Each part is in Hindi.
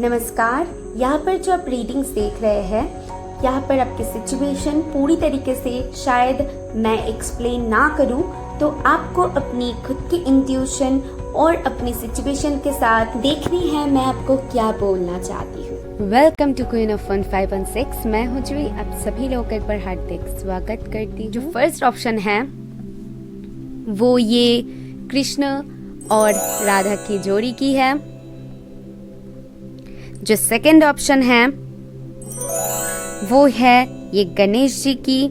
नमस्कार। यहाँ पर जो आप रीडिंग्स देख रहे हैं, यहाँ पर आपकी सिचुएशन पूरी तरीके से शायद मैं एक्सप्लेन ना करूँ, तो आपको अपनी खुद की इंट्यूशन और अपनी सिचुएशन के साथ देखनी है मैं आपको क्या बोलना चाहती हूँ। Welcome to queen of 1516। मैं हूँ जुई। आप सभी लोगों का एक बार हार्दिक स्वागत करती हूँ। जो फर्स्ट ऑप्शन है वो ये कृष्ण और राधा की जोड़ी की है। जो सेकंड ऑप्शन है वो है ये गणेश जी की।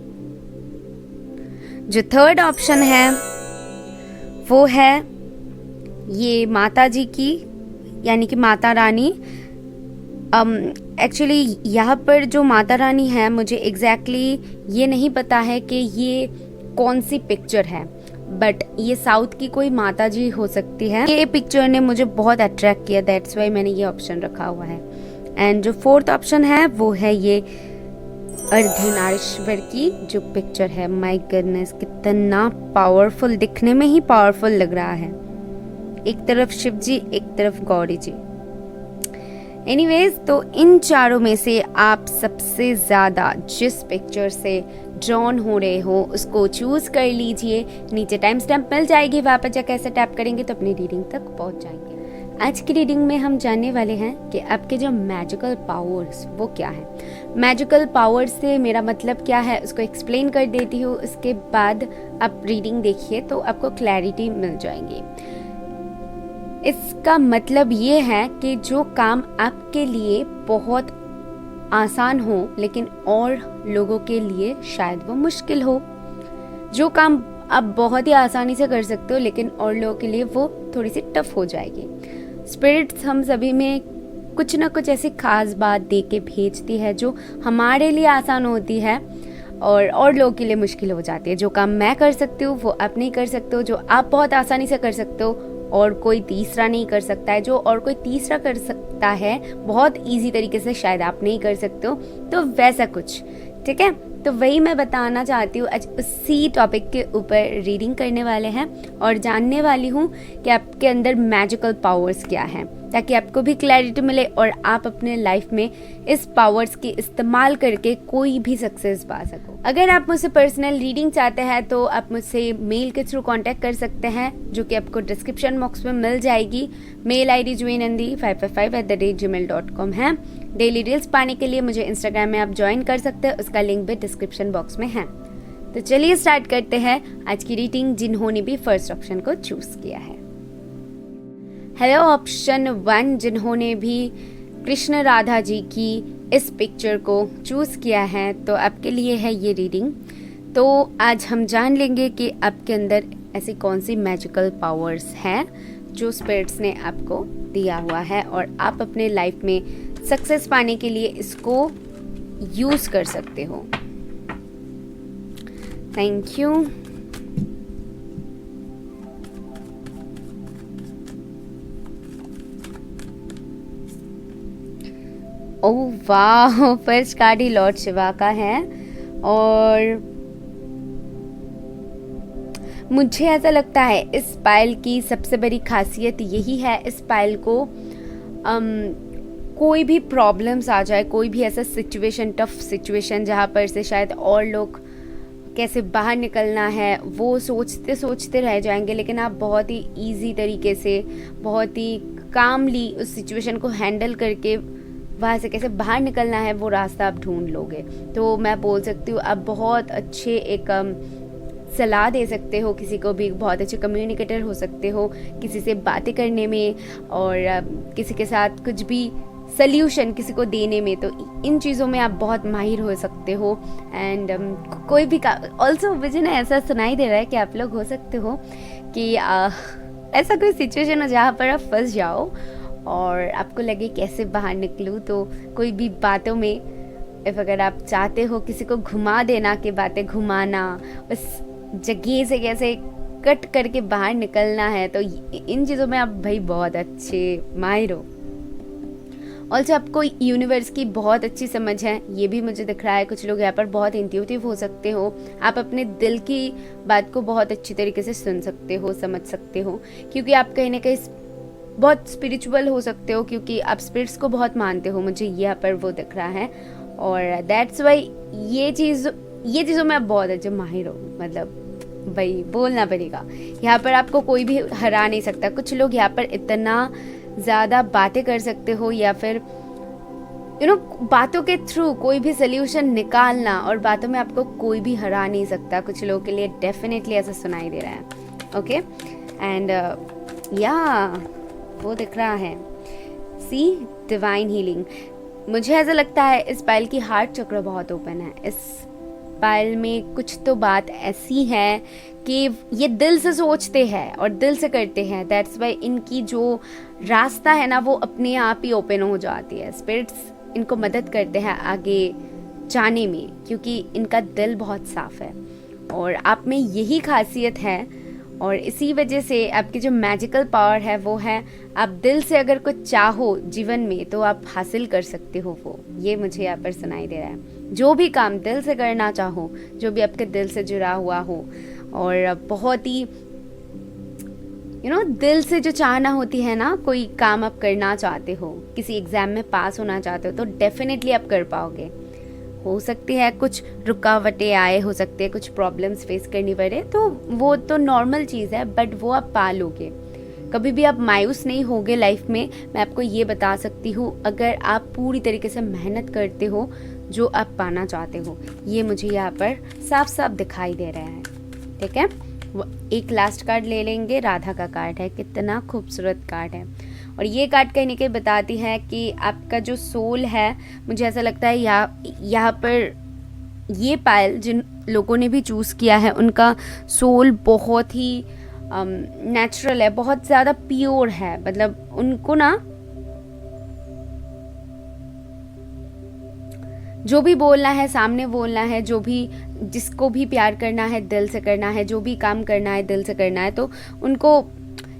जो थर्ड ऑप्शन है वो है ये माता जी की, यानी कि माता रानी। एक्चुअली यहाँ पर जो माता रानी है, मुझे एग्जैक्टली ये नहीं पता है कि ये कौन सी पिक्चर है, बट ये साउथ की कोई माता जी हो सकती है। ये पिक्चर ने मुझे बहुत अट्रैक्ट किया, दैट्स वाई मैंने ये ऑप्शन रखा हुआ है। एंड जो फोर्थ ऑप्शन है वो है ये अर्धनारीश्वर की जो पिक्चर है। माय गॉडनेस, कितना पावरफुल, दिखने में ही पावरफुल लग रहा है। एक तरफ शिव जी, एक तरफ गौरी जी। एनीवेज, तो इन चारों में से आप सबसे ज्यादा जिस पिक्चर से ड्रॉन हो रहे हो उसको चूज कर लीजिए। नीचे टाइम स्टैम्प मिल जाएगी, वहां पर जाकर ऐसे टैप करेंगे तो अपनी रीडिंग तक पहुंच जाएंगे। आज की रीडिंग में हम जानने वाले हैं कि आपके जो मैजिकल पावर्स वो क्या है। मैजिकल पावर्स से मेरा मतलब क्या है उसको एक्सप्लेन कर देती हूँ, उसके बाद आप रीडिंग देखिए तो आपको क्लैरिटी मिल जाएगी। इसका मतलब ये है कि जो काम आपके लिए बहुत आसान हो लेकिन और लोगों के लिए शायद वो मुश्किल हो, जो काम आप बहुत ही आसानी से कर सकते हो लेकिन और लोगों के लिए वो थोड़ी सी टफ हो जाएगी। स्पिरिट्स हम सभी में कुछ ना कुछ ऐसी खास बात दे के भेजती है जो हमारे लिए आसान होती है और लोगों के लिए मुश्किल हो जाती है। जो काम मैं कर सकती हूँ वो आप नहीं कर सकते हो, जो आप बहुत आसानी से कर सकते हो और कोई तीसरा नहीं कर सकता है, जो और कोई तीसरा कर सकता है बहुत इजी तरीके से शायद आप नहीं कर सकते हो। तो वैसा कुछ, ठीक है। तो वही मैं बताना चाहती हूँ। आज उसी टॉपिक के ऊपर रीडिंग करने वाले हैं और जानने वाली हूँ कि आपके अंदर मैजिकल पावर्स क्या हैं, ताकि आपको भी क्लैरिटी मिले और आप अपने लाइफ में इस पावर्स की इस्तेमाल करके कोई भी सक्सेस पा सको। अगर आप मुझसे पर्सनल रीडिंग चाहते हैं तो आप मुझसे मेल के थ्रू कांटेक्ट कर सकते हैं, जो कि आपको डिस्क्रिप्शन बॉक्स में मिल जाएगी। मेल ID juinandi555@gmail.com है। डेली रील्स पाने के लिए मुझे इंस्टाग्राम में आप ज्वाइन कर सकते हैं, उसका लिंक भी डिस्क्रिप्शन बॉक्स में है। तो चलिए स्टार्ट करते हैं आज की रीडिंग, जिन्होंने भी फर्स्ट ऑप्शन को चूज किया है। हेलो ऑप्शन 1, जिन्होंने भी कृष्ण राधा जी की इस पिक्चर को चूज किया है, तो आपके लिए है ये रीडिंग। तो आज हम जान लेंगे कि आपके अंदर ऐसी कौन सी मैजिकल पावर्स हैं जो स्पिरिट्स ने आपको दिया हुआ है और आप अपने लाइफ में सक्सेस पाने के लिए इसको यूज कर सकते हो। Thank you. ओह वाह, फर्स्ट कार्ड ही लॉर्ड शिवा का है और मुझे ऐसा लगता है इस पायल की सबसे बड़ी खासियत यही है, इस पायल को कोई भी प्रॉब्लम्स आ जाए, कोई भी ऐसा सिचुएशन, टफ सिचुएशन जहाँ पर से शायद और लोग कैसे बाहर निकलना है वो सोचते सोचते रह जाएंगे, लेकिन आप बहुत ही इजी तरीके से, बहुत ही कामली उस सिचुएशन को हैंडल करके वहाँ से कैसे बाहर निकलना है वो रास्ता आप ढूंढ लोगे। तो मैं बोल सकती हूँ आप बहुत अच्छे एक सलाह दे सकते हो किसी को भी, बहुत अच्छे कम्युनिकेटर हो सकते हो किसी से बातें करने में और किसी के साथ कुछ भी सल्यूशन किसी को देने में। तो इन चीज़ों में आप बहुत माहिर हो सकते हो। एंड कोई भी ऑल्सो मुझे ना ऐसा सुनाई दे रहा है कि आप लोग हो सकते हो कि ऐसा कोई सिचुएशन हो जहाँ पर आप फंस जाओ और आपको लगे कैसे बाहर निकलूँ, तो कोई भी बातों में अगर आप चाहते हो किसी को घुमा देना, कि बातें घुमाना, उस जगह से कैसे कट करके बाहर निकलना है, तो इन चीज़ों में आप भाई बहुत अच्छे माहिर हो। ऑल्सो आपको यूनिवर्स की बहुत अच्छी समझ है, ये भी मुझे दिख रहा है। कुछ लोग यहाँ पर बहुत इंट्यूटिव हो सकते हो, आप अपने दिल की बात को बहुत अच्छी तरीके से सुन सकते हो, समझ सकते हो, क्योंकि आप कहीं ना कहीं बहुत स्पिरिचुअल हो सकते हो क्योंकि आप स्पिरिट्स को बहुत मानते हो, मुझे यहाँ पर वो दिख रहा है। और दैट्स वाई ये चीज़ों में आप बहुत अच्छे माहिर हो, मतलब भाई बोलना पड़ेगा। यहाँ पर आपको कोई भी हरा नहीं सकता। कुछ लोग यहाँ पर इतना ज़्यादा बातें कर सकते हो या फिर बातों के थ्रू कोई भी सोल्यूशन निकालना, और बातों में आपको कोई भी हरा नहीं सकता। कुछ लोगों के लिए डेफिनेटली ऐसा सुनाई दे रहा है। ओके एंड या वो दिख रहा है, सी डिवाइन हीलिंग। मुझे ऐसा लगता है इस पायल की हार्ट चक्र बहुत ओपन है। इस पायल में कुछ तो बात ऐसी है कि ये दिल से सोचते हैं और दिल से करते हैं। दैट्स वाई इनकी जो रास्ता है ना वो अपने आप ही ओपन हो जाती है। स्पिरिट्स इनको मदद करते हैं आगे जाने में क्योंकि इनका दिल बहुत साफ है और आप में यही खासियत है। और इसी वजह से आपकी जो मैजिकल पावर है वो है, आप दिल से अगर कुछ चाहो जीवन में तो आप हासिल कर सकते हो वो। ये मुझे यहाँ पर सुनाई दे रहा है। जो भी काम दिल से करना चाहो, जो भी आपके दिल से जुड़ा हुआ हो, और बहुत ही दिल से जो चाहना होती है ना, कोई काम आप करना चाहते हो, किसी एग्जाम में पास होना चाहते हो तो डेफिनेटली आप कर पाओगे। हो सकती है कुछ रुकावटें आए, हो सकते हैं कुछ प्रॉब्लम्स फेस करनी पड़े, तो वो तो नॉर्मल चीज़ है, बट वो आप पा लोगे। कभी भी आप मायूस नहीं होगे लाइफ में। मैं आपको ये बता सकती हूँ, अगर आप पूरी तरीके से मेहनत करते हो जो आप पाना चाहते हो। ये मुझे यहाँ पर साफ साफ दिखाई दे रहा है। ठीक है, एक लास्ट कार्ड ले लेंगे। राधा का कार्ड है, कितना खूबसूरत कार्ड है। और ये कार्ड कहीं ना कहीं बताती है कि आपका जो सोल है, मुझे ऐसा लगता है यहाँ पर ये पायल जिन लोगों ने भी चूज़ किया है उनका सोल बहुत ही नेचुरल है, बहुत ज़्यादा प्योर है। मतलब उनको ना जो भी बोलना है सामने बोलना है, जो भी जिसको भी प्यार करना है दिल से करना है, जो भी काम करना है दिल से करना है। तो उनको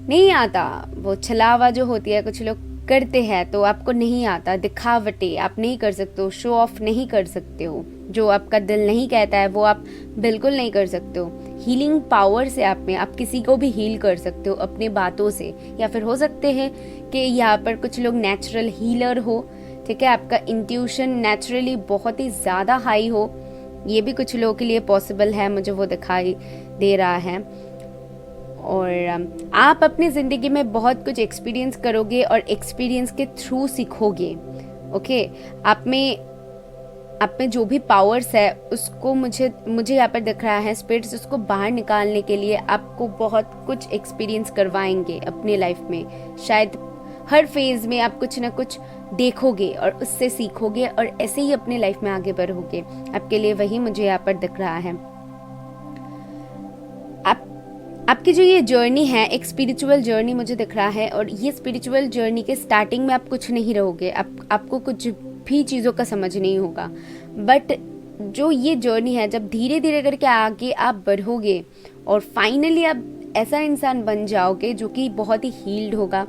नहीं आता वो छलावा जो होती है, कुछ लोग करते हैं तो आपको नहीं आता। दिखावटे आप नहीं कर सकते हो, शो ऑफ नहीं कर सकते हो, जो आपका दिल नहीं कहता है वो आप बिल्कुल नहीं कर सकते हो। हीलिंग पावर से आप किसी को भी हील कर सकते हो अपने बातों से, या फिर हो सकते हैं कि यहाँ पर कुछ लोग नेचुरल हीलर हो। ठीक है, आपका इंट्यूशन नेचुरली बहुत ही ज़्यादा हाई हो, ये भी कुछ लोगों के लिए पॉसिबल है, मुझे वो दिखाई दे रहा है। और आप अपनी ज़िंदगी में बहुत कुछ एक्सपीरियंस करोगे और एक्सपीरियंस के थ्रू सीखोगे। ओके, आप में जो भी पावर्स है उसको मुझे यहाँ पर दिख रहा है, स्पिरिट्स उसको बाहर निकालने के लिए आपको बहुत कुछ एक्सपीरियंस करवाएंगे अपने लाइफ में। शायद हर फेज में आप कुछ ना कुछ देखोगे और उससे सीखोगे और ऐसे ही अपने लाइफ में आगे बढ़ोगे। आपके लिए वही मुझे यहाँ पर दिख रहा है। आपकी जो ये जर्नी है एक स्पिरिचुअल जर्नी मुझे दिख रहा है, और ये स्पिरिचुअल जर्नी के स्टार्टिंग में आप कुछ नहीं रहोगे, आपको कुछ भी चीज़ों का समझ नहीं होगा। बट जो ये जर्नी है, जब धीरे धीरे करके आगे आप बढ़ोगे और फाइनली आप ऐसा इंसान बन जाओगे जो कि बहुत ही हील्ड होगा,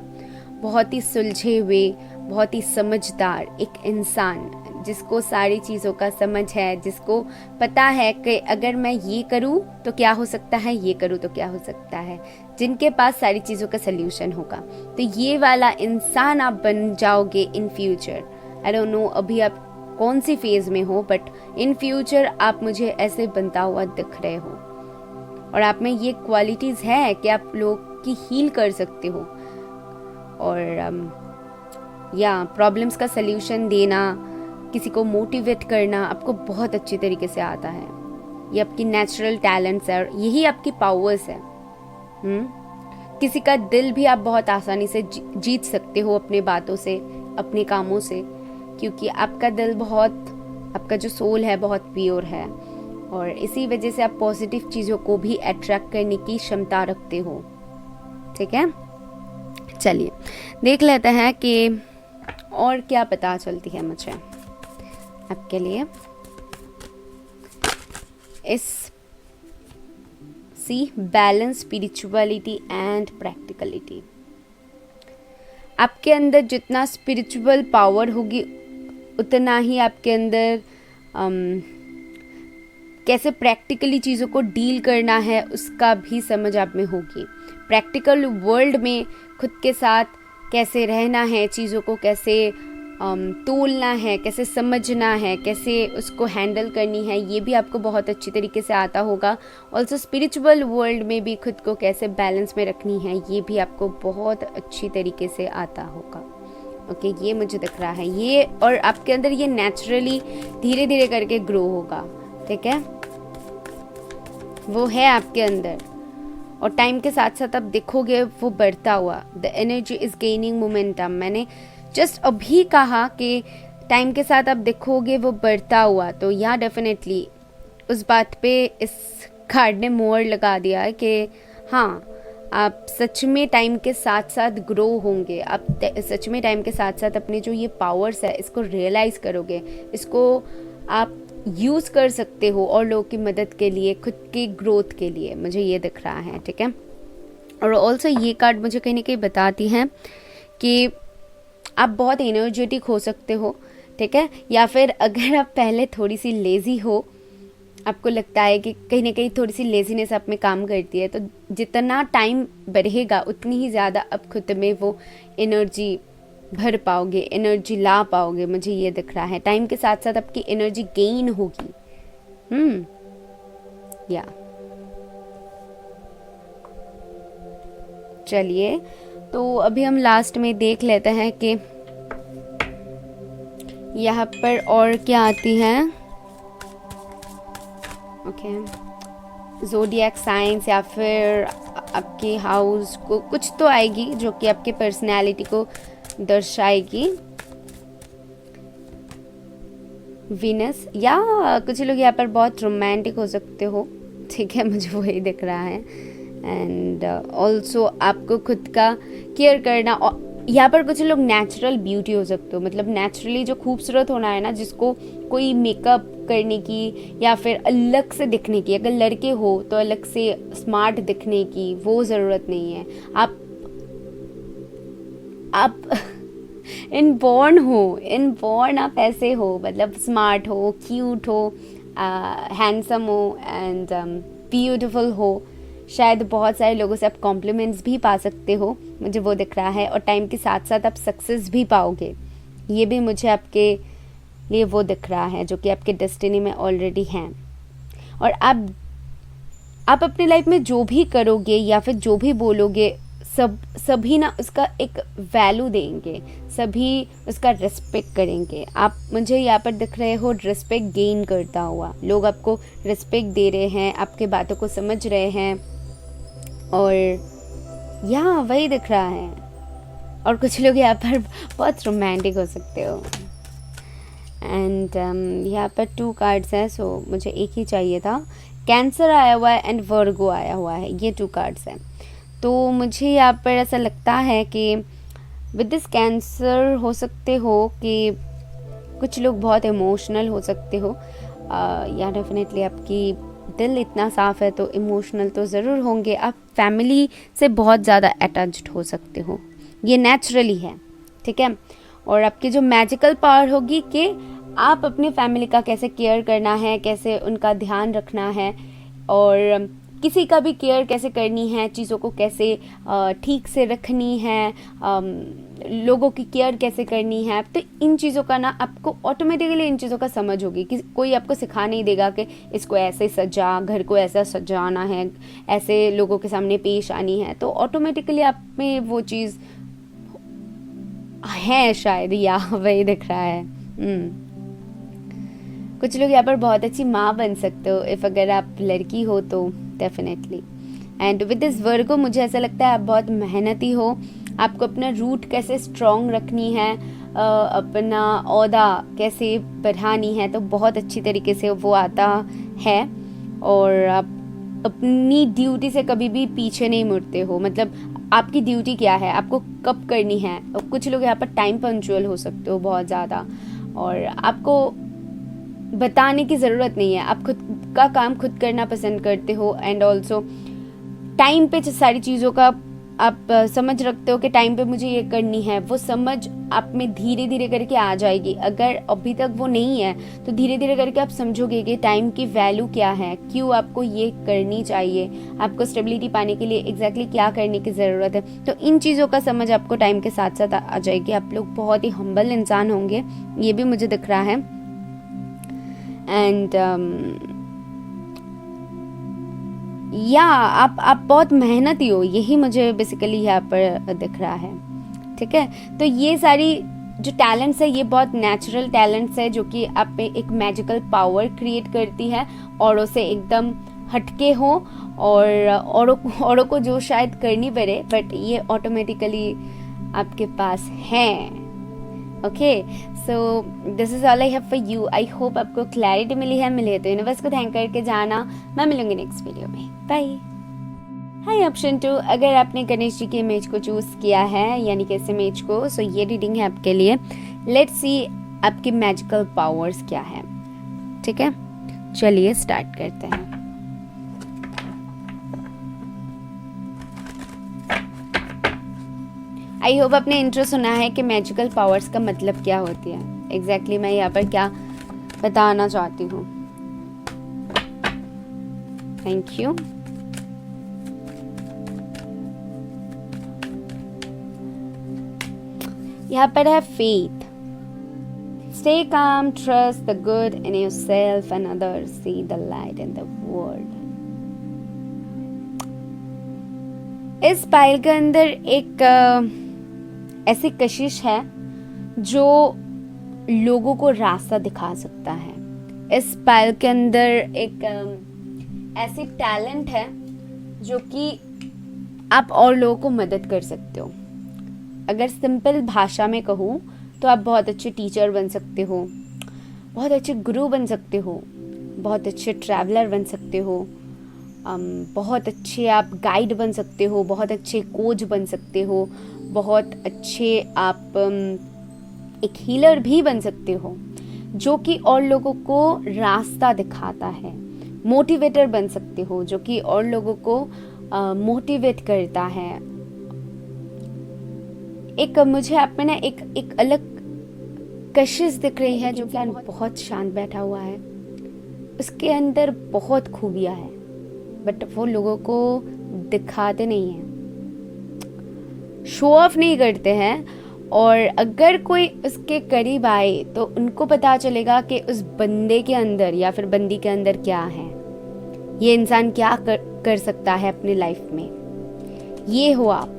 बहुत ही सुलझे हुए, बहुत ही समझदार एक इंसान, जिसको सारी चीज़ों का समझ है, जिसको पता है कि अगर मैं ये करूँ तो क्या हो सकता है, ये करूँ तो क्या हो सकता है, जिनके पास सारी चीज़ों का सल्यूशन होगा। तो ये वाला इंसान आप बन जाओगे in future. I don't know अभी आप कौन सी फेज में हो, बट इन फ्यूचर आप मुझे ऐसे बनता हुआ दिख रहे हो। और आप में ये क्वालिटीज़ है कि आप लोग की हील कर सकते हो, और या प्रॉब्लम्स का सल्यूशन देना, किसी को मोटिवेट करना आपको बहुत अच्छी तरीके से आता है। ये आपकी नेचुरल टैलेंट्स है और यही आपकी पावर्स है। किसी का दिल भी आप बहुत आसानी से जीत सकते हो अपने बातों से, अपने कामों से, क्योंकि आपका दिल आपका जो सोल है बहुत प्योर है, और इसी वजह से आप पॉजिटिव चीज़ों को भी अट्रैक्ट करने की क्षमता रखते हो। ठीक है, चलिए देख लेते हैं कि और क्या पता चलती है मुझे आपके लिए इस बैलेंस, स्पिरिचुअलिटी एंड प्रैक्टिकलिटी। आपके अंदर जितना स्पिरिचुअल पावर होगी उतना ही आपके अंदर कैसे प्रैक्टिकली चीज़ों को डील करना है उसका भी समझ आप में होगी। प्रैक्टिकल वर्ल्ड में खुद के साथ कैसे रहना है, चीज़ों को कैसे तोलना है, कैसे समझना है, कैसे उसको हैंडल करनी है, ये भी आपको बहुत अच्छी तरीके से आता होगा। ऑल्सो स्पिरिचुअल वर्ल्ड में भी खुद को कैसे बैलेंस में रखनी है, ये भी आपको बहुत अच्छी तरीके से आता होगा। ओके, ये मुझे दिख रहा है ये, और आपके अंदर ये नेचुरली धीरे धीरे करके ग्रो होगा, ठीक है, वो है आपके अंदर। और टाइम के साथ साथ आप देखोगे वो बढ़ता हुआ, the energy is gaining momentum. मैंने जस्ट अभी कहा कि टाइम के साथ आप देखोगे वो बढ़ता हुआ, तो यहाँ डेफिनेटली उस बात पे इस कार्ड ने मोहर लगा दिया है कि हाँ, आप सच में टाइम के साथ साथ ग्रो होंगे, आप सच में टाइम के साथ साथ अपने जो ये पावर्स है इसको रियलाइज़ करोगे, इसको आप यूज़ कर सकते हो और लोगों की मदद के लिए, खुद की ग्रोथ के लिए, मुझे ये दिख रहा है, ठीक है। और ऑल्सो ये कार्ड मुझे कहीं ना कहीं बताती हैं कि आप बहुत एनर्जेटिक हो सकते हो, ठीक है, या फिर अगर आप पहले थोड़ी सी लेज़ी हो, आपको लगता है कि कहीं ना कहीं थोड़ी सी लेज़ीनेस आप में काम करती है, तो जितना टाइम बढ़ेगा उतनी ही ज़्यादा आप खुद में वो एनर्जी भर पाओगे, एनर्जी ला पाओगे, मुझे ये दिख रहा है। टाइम के साथ साथ आपकी एनर्जी गेन होगी। या चलिए, तो अभी हम लास्ट में देख लेते हैं कि यहाँ पर और क्या आती हैं। ओके, ज़ोडिएक साइंस या फिर आपके हाउस को कुछ तो आएगी जो कि आपके पर्सनैलिटी को दर्शाएगी। वीनस, या कुछ लोग यहाँ पर बहुत रोमांटिक हो सकते हो, ठीक है, मुझे वही दिख रहा है। एंड ऑल्सो आपको खुद का केयर करना, और यहाँ पर कुछ लोग नेचुरल ब्यूटी हो सकते हो, मतलब नेचुरली जो खूबसूरत होना है ना, जिसको कोई मेकअप करने की या फिर अलग से दिखने की, अगर लड़के हो तो अलग से स्मार्ट दिखने की वो ज़रूरत नहीं है। आप इनबॉर्न हो, इनबॉर्न आप ऐसे हो, मतलब स्मार्ट हो, क्यूट हो, हैंडसम हो एंड ब्यूटीफुल हो। शायद बहुत सारे लोगों से आप कॉम्प्लीमेंट्स भी पा सकते हो, मुझे वो दिख रहा है। और टाइम के साथ साथ आप सक्सेस भी पाओगे, ये भी मुझे आपके लिए वो दिख रहा है जो कि आपके डेस्टिनी में ऑलरेडी हैं। और आप अपनी लाइफ में जो भी करोगे या फिर जो भी बोलोगे, सभी ना उसका एक वैल्यू देंगे, सभी उसका रिस्पेक्ट करेंगे। आप मुझे यहाँ पर दिख रहे हो रिस्पेक्ट गेन करता हुआ, लोग आपको रिस्पेक्ट दे रहे हैं, आपके बातों को समझ रहे हैं, और यहाँ वही दिख रहा है। और कुछ लोग यहाँ पर बहुत रोमांटिक हो सकते हो। एंड यहाँ पर 2 कार्ड्स हैं, सो मुझे एक ही चाहिए था। कैंसर आया हुआ है एंड वर्गो आया हुआ है, ये 2 कार्ड्स हैं। तो मुझे यहाँ पर ऐसा लगता है कि विद दिस कैंसर हो सकते हो कि कुछ लोग बहुत इमोशनल हो सकते हो, या डेफिनेटली आपकी दिल इतना साफ़ है तो इमोशनल तो ज़रूर होंगे। आप फैमिली से बहुत ज़्यादा अटैच्ड हो सकते हो, ये नेचुरली है, ठीक है। और आपकी जो मैजिकल पावर होगी कि आप अपनी फैमिली का कैसे केयर करना है, कैसे उनका ध्यान रखना है, और किसी का भी केयर कैसे करनी है, चीज़ों को कैसे ठीक से रखनी है, लोगों की केयर कैसे करनी है। तो इन चीज़ों का ना आपको ऑटोमेटिकली इन चीज़ों का समझ होगी कि कोई आपको सिखा नहीं देगा कि इसको ऐसे सजा, घर को ऐसा सजाना है, ऐसे लोगों के सामने पेश आनी है। तो ऑटोमेटिकली आप में वो चीज़ है शायद, या वही दिख रहा है। कुछ लोग यहाँ पर बहुत अच्छी माँ बन सकते हो इफ़ अगर आप लड़की हो तो डेफिनेटली। एंड विद दिस वर्गो मुझे ऐसा लगता है आप बहुत मेहनती हो, आपको अपना रूट कैसे स्ट्रॉन्ग रखनी है, अपना ओहदा कैसे बढ़ानी है, तो बहुत अच्छी तरीके से वो आता है। और आप अपनी ड्यूटी से कभी भी पीछे नहीं मुड़ते हो, मतलब आपकी ड्यूटी क्या है, आपको कब करनी है। और कुछ लोग यहाँ पर टाइम पंक्चुअल हो सकते हो बहुत ज़्यादा, और आपको बताने की ज़रूरत नहीं है, आप खुद का काम खुद करना पसंद करते हो। एंड ऑल्सो टाइम पे सारी चीज़ों का आप समझ रखते हो कि टाइम पे मुझे ये करनी है, वो समझ आप में धीरे धीरे करके आ जाएगी। अगर अभी तक वो नहीं है तो धीरे धीरे करके आप समझोगे कि टाइम की वैल्यू क्या है, क्यों आपको ये करनी चाहिए, आपको स्टेबिलिटी पाने के लिए एग्जैक्टली क्या करने की ज़रूरत है। तो इन चीज़ों का समझ आपको टाइम के साथ साथ आ जाएगी। आप लोग बहुत ही हम्बल इंसान होंगे, ये भी मुझे दिख रहा है। एंड या आप बहुत मेहनती हो, यही मुझे बेसिकली यहाँ पर दिख रहा है। ठीक है, तो ये सारी जो टैलेंट्स है ये बहुत नेचुरल टैलेंट्स है जो कि आप में एक मैजिकल पावर क्रिएट करती है, औरों से एकदम हटके हो और औरों को जो शायद करनी पड़े, बट ये ऑटोमेटिकली आपके पास है। Okay, so this is all I have for you. I hope आपको क्लैरिटी मिले तो यूनिवर्स को थैंक करके जाना। मैं मिलूंगी नेक्स्ट वीडियो में, बाय। हाय, ऑप्शन 2, अगर आपने गणेश जी के इमेज को चूज किया है, यानी कि इस इमेज को, सो ये रीडिंग है आपके लिए। लेट्स सी आपकी मैजिकल पावर्स क्या है। ठीक है, चलिए स्टार्ट करते हैं। आई होप आपने इंट्रो सुना है कि मैजिकल पावर्स का मतलब क्या होती है। एग्जैक्टली मैं यहाँ पर क्या बताना चाहती हूँ। Thank you. यहाँ पर है faith. Stay calm, trust the good in yourself and others, see the light in the world. इस पाइल के अंदर एक ऐसी कशिश है जो लोगों को रास्ता दिखा सकता है। इस पाइल के अंदर एक ऐसी टैलेंट है जो कि आप और लोगों को मदद कर सकते हो। अगर सिंपल भाषा में कहूँ तो आप बहुत अच्छे टीचर बन सकते हो, बहुत अच्छे गुरु बन सकते हो, बहुत अच्छे ट्रैवलर बन सकते हो, बहुत अच्छे आप गाइड बन सकते हो, बहुत अच्छे कोच बन सकते हो, बहुत अच्छे आप एक हीलर भी बन सकते हो जो कि और लोगों को रास्ता दिखाता है। मोटिवेटर बन सकते हो जो कि और लोगों को मोटिवेट करता है। एक मुझे आप में ना एक अलग कशिश दिख रही है जो कि बहुत शांत बैठा हुआ है, उसके अंदर बहुत खूबियां है, बट वो लोगों को दिखाते नहीं हैं, शो ऑफ नहीं करते हैं। और अगर कोई उसके करीब आए तो उनको पता चलेगा कि उस बंदे के अंदर या फिर बंदी के अंदर क्या है, ये इंसान क्या कर सकता है अपनी लाइफ में। ये हो आप।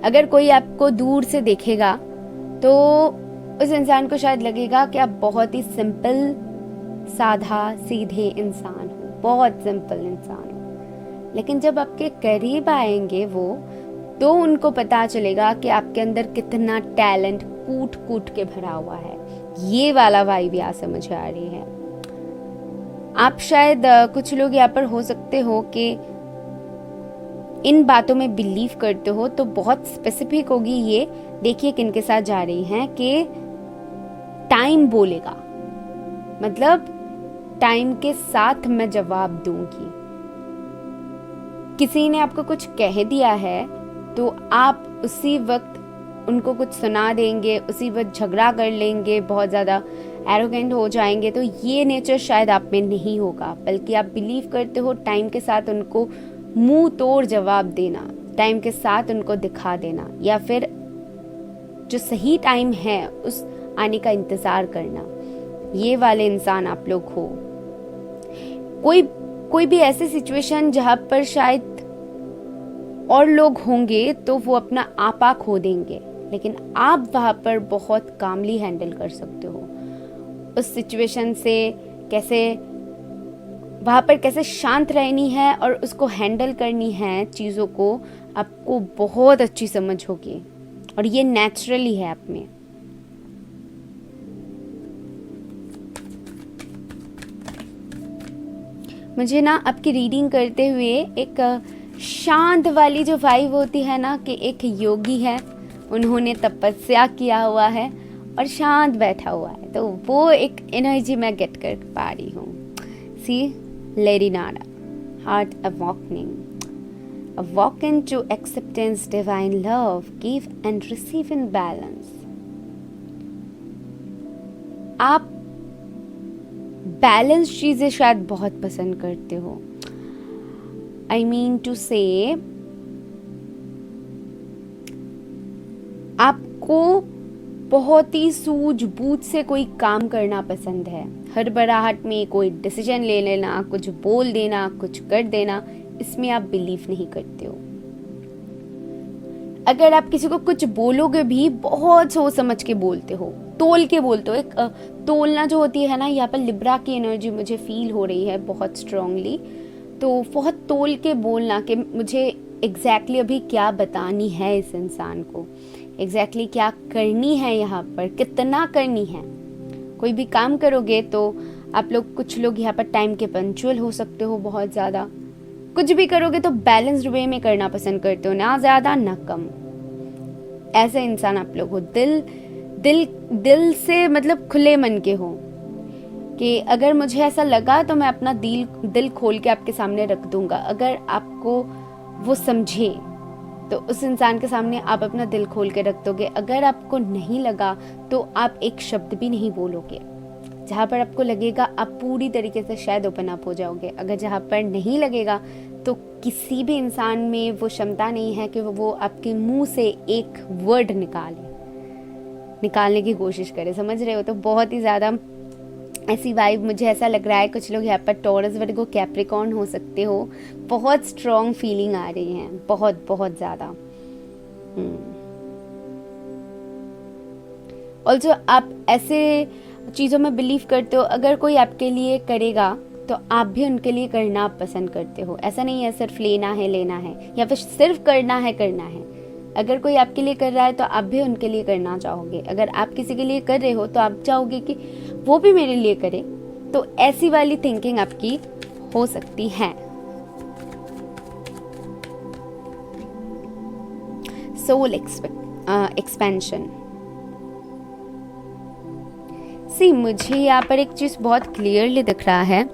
अगर कोई आपको दूर से देखेगा तो उस इंसान को शायद लगेगा कि आप बहुत ही सिंपल, साधा सीधे इंसान हो, बहुत सिंपल इंसान हो। लेकिन जब आपके करीब आएंगे वो, तो उनको पता चलेगा कि आपके अंदर कितना टैलेंट कूट कूट के भरा हुआ है। ये वाला वाइब यहाँ से मुझे आ रही है। आप शायद कुछ लोग यहाँ पर हो सकते हो कि इन बातों में बिलीव करते हो, तो बहुत स्पेसिफिक होगी ये। देखिए किन के साथ जा रही हैं कि टाइम बोलेगा, मतलब टाइम के साथ मैं जवाब दूंगी। किसी ने आपको कुछ कह दिया है तो आप उसी वक्त उनको कुछ सुना देंगे, उसी वक्त झगड़ा कर लेंगे, बहुत ज़्यादा एरोगेंट हो जाएंगे। तो ये नेचर शायद आप में नहीं होगा, बल्कि आप बिलीव करते हो टाइम के साथ उनको मुंह तोड़ जवाब देना, टाइम के साथ उनको दिखा देना, या फिर जो सही टाइम है उस आने का इंतजार करना। ये वाले इंसान आप लोग हो। कोई भी ऐसी सिचुएशन जहां पर शायद और लोग होंगे तो वो अपना आपा खो देंगे, लेकिन आप वहां पर बहुत कामली हैंडल कर सकते हो उस सिचुएशन से। कैसे वहां पर कैसे शांत रहनी है और उसको हैंडल करनी है, चीज़ों को आपको बहुत अच्छी समझ होगी, और ये नेचुरली है आप में। मुझे ना आपकी रीडिंग करते हुए एक शांत वाली जो वाइब होती है ना, कि एक योगी है, उन्होंने तपस्या किया हुआ है और शांत बैठा हुआ है, तो वो एक एनर्जी मैं गेट कर पा रही हूँ। See Lady Nada, heart awakening. A walk into acceptance, divine love, give and receive in balance. आप बैलेंस चीज़ें शायद बहुत पसंद करते हो. I mean to say, आपको बहुत ही सूझबूझ से कोई काम करना पसंद है. हड़बड़ाहट में कोई डिसीजन ले लेना, कुछ बोल देना, कुछ कर देना, इसमें आप बिलीव नहीं करते हो. अगर आप किसी को कुछ बोलोगे भी बहुत सोच समझ के बोलते हो, तोल के बोलते हो. एक तोलना जो होती है ना, यहाँ पर लिब्रा की एनर्जी मुझे फील हो रही है बहुत स्ट्रांगली. तो बहुत तोल के बोलना कि मुझे एग्जैक्टली अभी क्या बतानी है इस इंसान को, एग्जैक्टली क्या करनी है, यहाँ पर कितना करनी है. कोई भी काम करोगे तो आप लोग, कुछ लोग यहाँ पर टाइम के पंक्चुअल हो सकते हो बहुत ज़्यादा. कुछ भी करोगे तो बैलेंस्ड वे में करना पसंद करते हो, ना ज़्यादा ना कम. ऐसे इंसान आप लोग हो. दिल से मतलब खुले मन के हो कि अगर मुझे ऐसा लगा तो मैं अपना दिल खोल के आपके सामने रख दूंगा. अगर आपको वो समझे तो उस इंसान के सामने आप अपना दिल खोल के रख दोगे. अगर आपको नहीं लगा तो आप एक शब्द भी नहीं बोलोगे. जहाँ पर आपको लगेगा आप पूरी तरीके से शायद ओपन अप हो जाओगे. अगर जहाँ पर नहीं लगेगा तो किसी भी इंसान में वो क्षमता नहीं है कि वो आपके मुंह से एक वर्ड निकालने की कोशिश करे. समझ रहे हो? तो बहुत ही ज़्यादा ऐसी वाइब मुझे ऐसा लग रहा है. कुछ लोग यहाँ पर टॉरस, वर्गो, कैप्रिकॉर्न हो सकते हो. बहुत स्ट्रॉन्ग फीलिंग आ रही है, बहुत बहुत ज़्यादा. ऑल्सो आप ऐसे चीज़ों में बिलीव करते हो, अगर कोई आपके लिए करेगा तो आप भी उनके लिए करना पसंद करते हो. ऐसा नहीं है सिर्फ लेना है या फिर सिर्फ करना है. अगर कोई आपके लिए कर रहा है तो आप भी उनके लिए करना चाहोगे. अगर आप किसी के लिए कर रहे हो तो आप चाहोगे कि वो भी मेरे लिए करे. तो ऐसी वाली थिंकिंग आपकी हो सकती है. Soul expansion. मुझे यहाँ पर एक चीज बहुत क्लियरली दिख रहा है.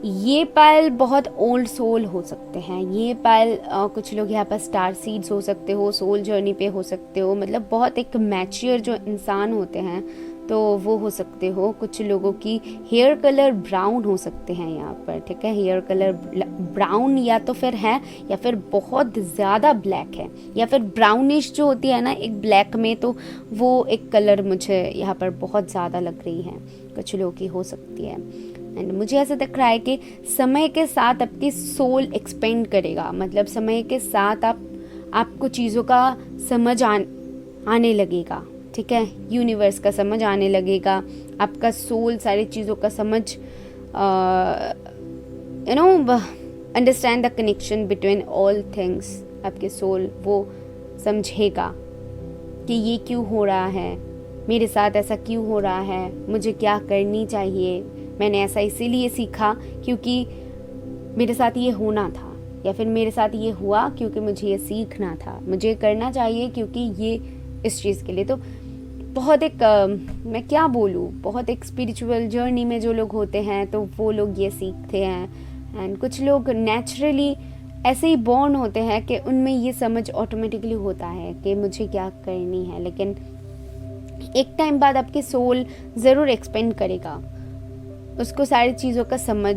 ये पायल बहुत ओल्ड सोल हो सकते हैं. ये पायल कुछ लोग यहाँ पर स्टार सीड्स हो सकते हो, सोल जर्नी पे हो सकते हो. मतलब बहुत एक मैच्योर जो इंसान होते हैं तो वो हो सकते हो. कुछ लोगों की हेयर कलर ब्राउन हो सकते हैं यहाँ पर. ठीक है, हेयर कलर ब्राउन या तो फिर है या फिर बहुत ज़्यादा ब्लैक है, या फिर ब्राउनिश जो होती है ना एक ब्लैक में, तो वो एक कलर मुझे यहाँ पर बहुत ज़्यादा लग रही है. कुछ लोगों की हो सकती है. एंड मुझे ऐसा दिख रहा है कि समय के साथ आपकी सोल एक्सपेंड करेगा. मतलब समय के साथ आपको चीज़ों का समझ आने लगेगा. ठीक है, यूनिवर्स का समझ आने लगेगा. आपका सोल सारी चीज़ों का समझ understand the connection between all things. आपके सोल वो समझेगा कि ये क्यों हो रहा है, मेरे साथ ऐसा क्यों हो रहा है, मुझे क्या करनी चाहिए. मैंने ऐसा इसीलिए सीखा क्योंकि मेरे साथ ये होना था, या फिर मेरे साथ ये हुआ क्योंकि मुझे ये सीखना था. मुझे करना चाहिए क्योंकि ये इस चीज़ के लिए. तो बहुत एक मैं क्या बोलूँ, बहुत एक स्पिरिचुअल जर्नी में जो लोग होते हैं तो वो लोग ये सीखते हैं. एंड कुछ लोग नेचुरली ऐसे ही बॉर्न होते हैं कि उनमें ये समझ ऑटोमेटिकली होता है कि मुझे क्या करनी है. लेकिन एक टाइम बाद आपकी सोल ज़रूर एक्सपेंड करेगा. उसको सारी चीज़ों का समझ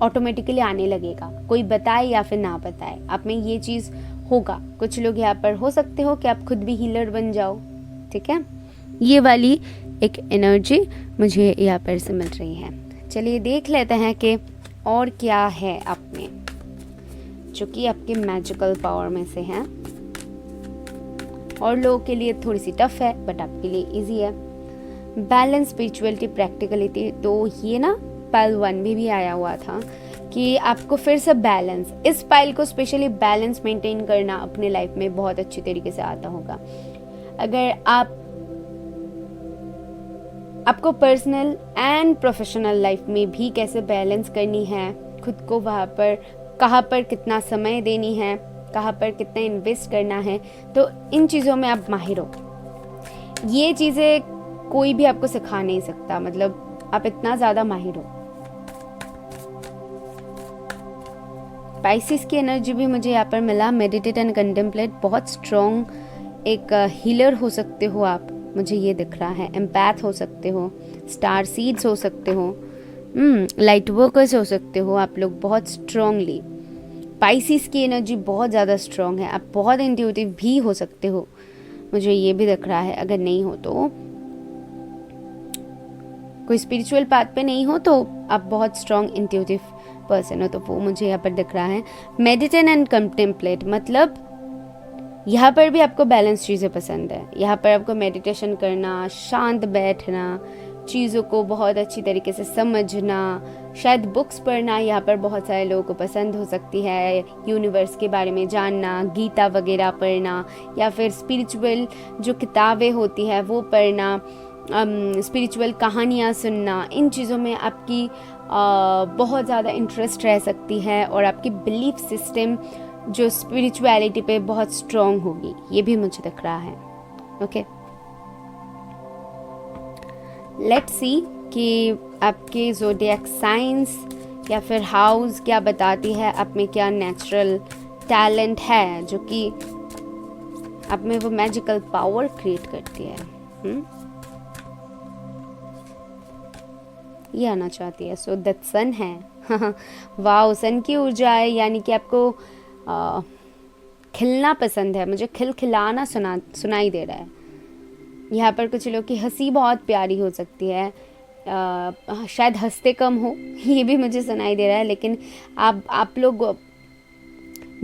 ऑटोमेटिकली आने लगेगा. कोई बताए या फिर ना बताए, आप में ये चीज़ होगा. कुछ लोग यहाँ पर हो सकते हो कि आप खुद भी हीलर बन जाओ. ठीक है, ये वाली एक एनर्जी मुझे यहाँ पर से मिल रही है. चलिए देख लेते हैं कि और क्या है आप में जो कि आपके मैजिकल पावर में से है. और लोगों के लिए थोड़ी सी टफ है बट आपके लिए इजी है. Balance, spirituality, practicality. तो ये ना पाइल 1 में भी आया हुआ था कि आपको फिर से बैलेंस, इस पाइल को स्पेशली बैलेंस मेंटेन करना अपने लाइफ में बहुत अच्छी तरीके से आता होगा. अगर आपको पर्सनल एंड प्रोफेशनल लाइफ में भी कैसे बैलेंस करनी है, खुद को वहाँ पर कहाँ पर कितना समय देनी है, कहाँ पर कितना इन्वेस्ट करना है, तो इन चीज़ों में आप माहिर हो. ये चीज़ें कोई भी आपको सिखा नहीं सकता. मतलब आप इतना ज़्यादा माहिर हो. स्पाइसिस की एनर्जी भी मुझे यहाँ पर मिला। मेडिटेट एंड कंटेम्पलेट, बहुत स्ट्रॉन्ग एक हीलर हो सकते हो आप, मुझे ये दिख रहा है। एम्पैथ हो सकते हो, स्टार सीड्स हो सकते हो, लाइट वर्कर्स हो सकते हो आप लोग बहुत स्ट्रॉन्गली। स्पाइसिस की एनर्जी बहुत ज़्यादा स्ट्रॉन्ग है। आप बहुत इंट्यूटिव भी हो सकते हो, मुझे ये भी दिख रहा है। अगर नहीं हो तो, कोई स्पिरिचुअल पाथ पे नहीं हो तो आप बहुत स्ट्रॉन्ग इंट्यूटिव पर्सन हो, तो वो मुझे यहाँ पर दिख रहा है। मेडिटेट एंड कंटेम्पलेट मतलब यहाँ पर भी आपको बैलेंस चीज़ें पसंद है। यहाँ पर आपको मेडिटेशन करना, शांत बैठना, चीज़ों को बहुत अच्छी तरीके से समझना, शायद बुक्स पढ़ना यहाँ पर बहुत सारे लोगों को पसंद हो सकती है। यूनिवर्स के बारे में जानना, गीता वगैरह पढ़ना, या फिर स्पिरिचुअल जो किताबें होती है वो पढ़ना, स्पिरिचुअल कहानियाँ सुनना, इन चीज़ों में आपकी बहुत ज़्यादा इंटरेस्ट रह सकती है और आपकी बिलीफ सिस्टम जो स्पिरिचुअलिटी पे बहुत स्ट्रॉन्ग होगी, ये भी मुझे दिख रहा है। ओके, लेट्स सी कि आपके ज़ोडिएक साइंस या फिर हाउस क्या बताती है, आप में क्या नेचुरल टैलेंट है जो कि आप में वो मैजिकल पावर क्रिएट करती है। ये आना चाहती है। सो दैट सन है। वाह, सन की ऊर्जा है, यानी कि आपको खिलना पसंद है। मुझे खिलखिलाना सुनाई दे रहा है। यहाँ पर कुछ लोग की हंसी बहुत प्यारी हो सकती है, शायद हंसते कम हो, ये भी मुझे सुनाई दे रहा है। लेकिन आप लोग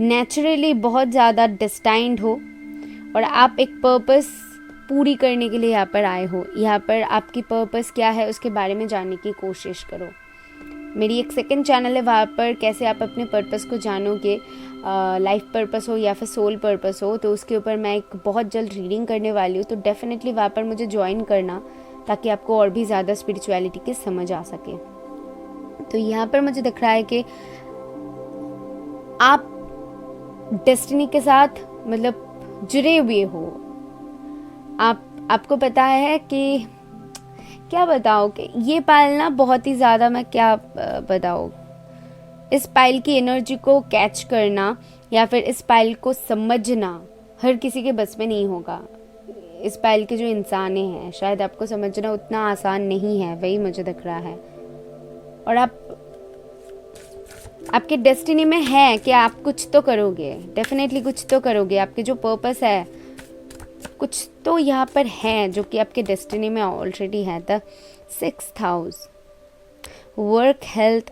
नेचुरली बहुत ज़्यादा डिस्टाइंड हो और आप एक पर्पस पूरी करने के लिए यहाँ पर आए हो। यहाँ पर आपकी पर्पस क्या है उसके बारे में जानने की कोशिश करो। मेरी एक सेकंड चैनल है, वहाँ पर कैसे आप अपने पर्पस को जानोगे, लाइफ पर्पस हो या फिर सोल पर्पस हो, तो उसके ऊपर मैं एक बहुत जल्द रीडिंग करने वाली हूँ। तो डेफिनेटली वहाँ पर मुझे ज्वाइन करना, ताकि आपको और भी ज़्यादा स्पिरिचुअलिटी की समझ आ सके। तो यहाँ पर मुझे दिख रहा है कि आप डेस्टिनी के साथ मतलब जुड़े हुए हो। आपको पता है कि क्या बताओ कि ये पालना बहुत ही ज़्यादा, मैं क्या बताऊँ, इस पाइल की एनर्जी को कैच करना या फिर इस पाइल को समझना हर किसी के बस में नहीं होगा। इस पाइल के जो इंसान हैं, शायद आपको समझना उतना आसान नहीं है, वही मुझे दिख रहा है। और आपके डेस्टिनी में है कि आप कुछ तो करोगे, डेफिनेटली कुछ तो करोगे। आपके जो पर्पस है कुछ तो यहाँ पर है जो कि आपके डेस्टिनी में ऑलरेडी है। The 6th house, work, health,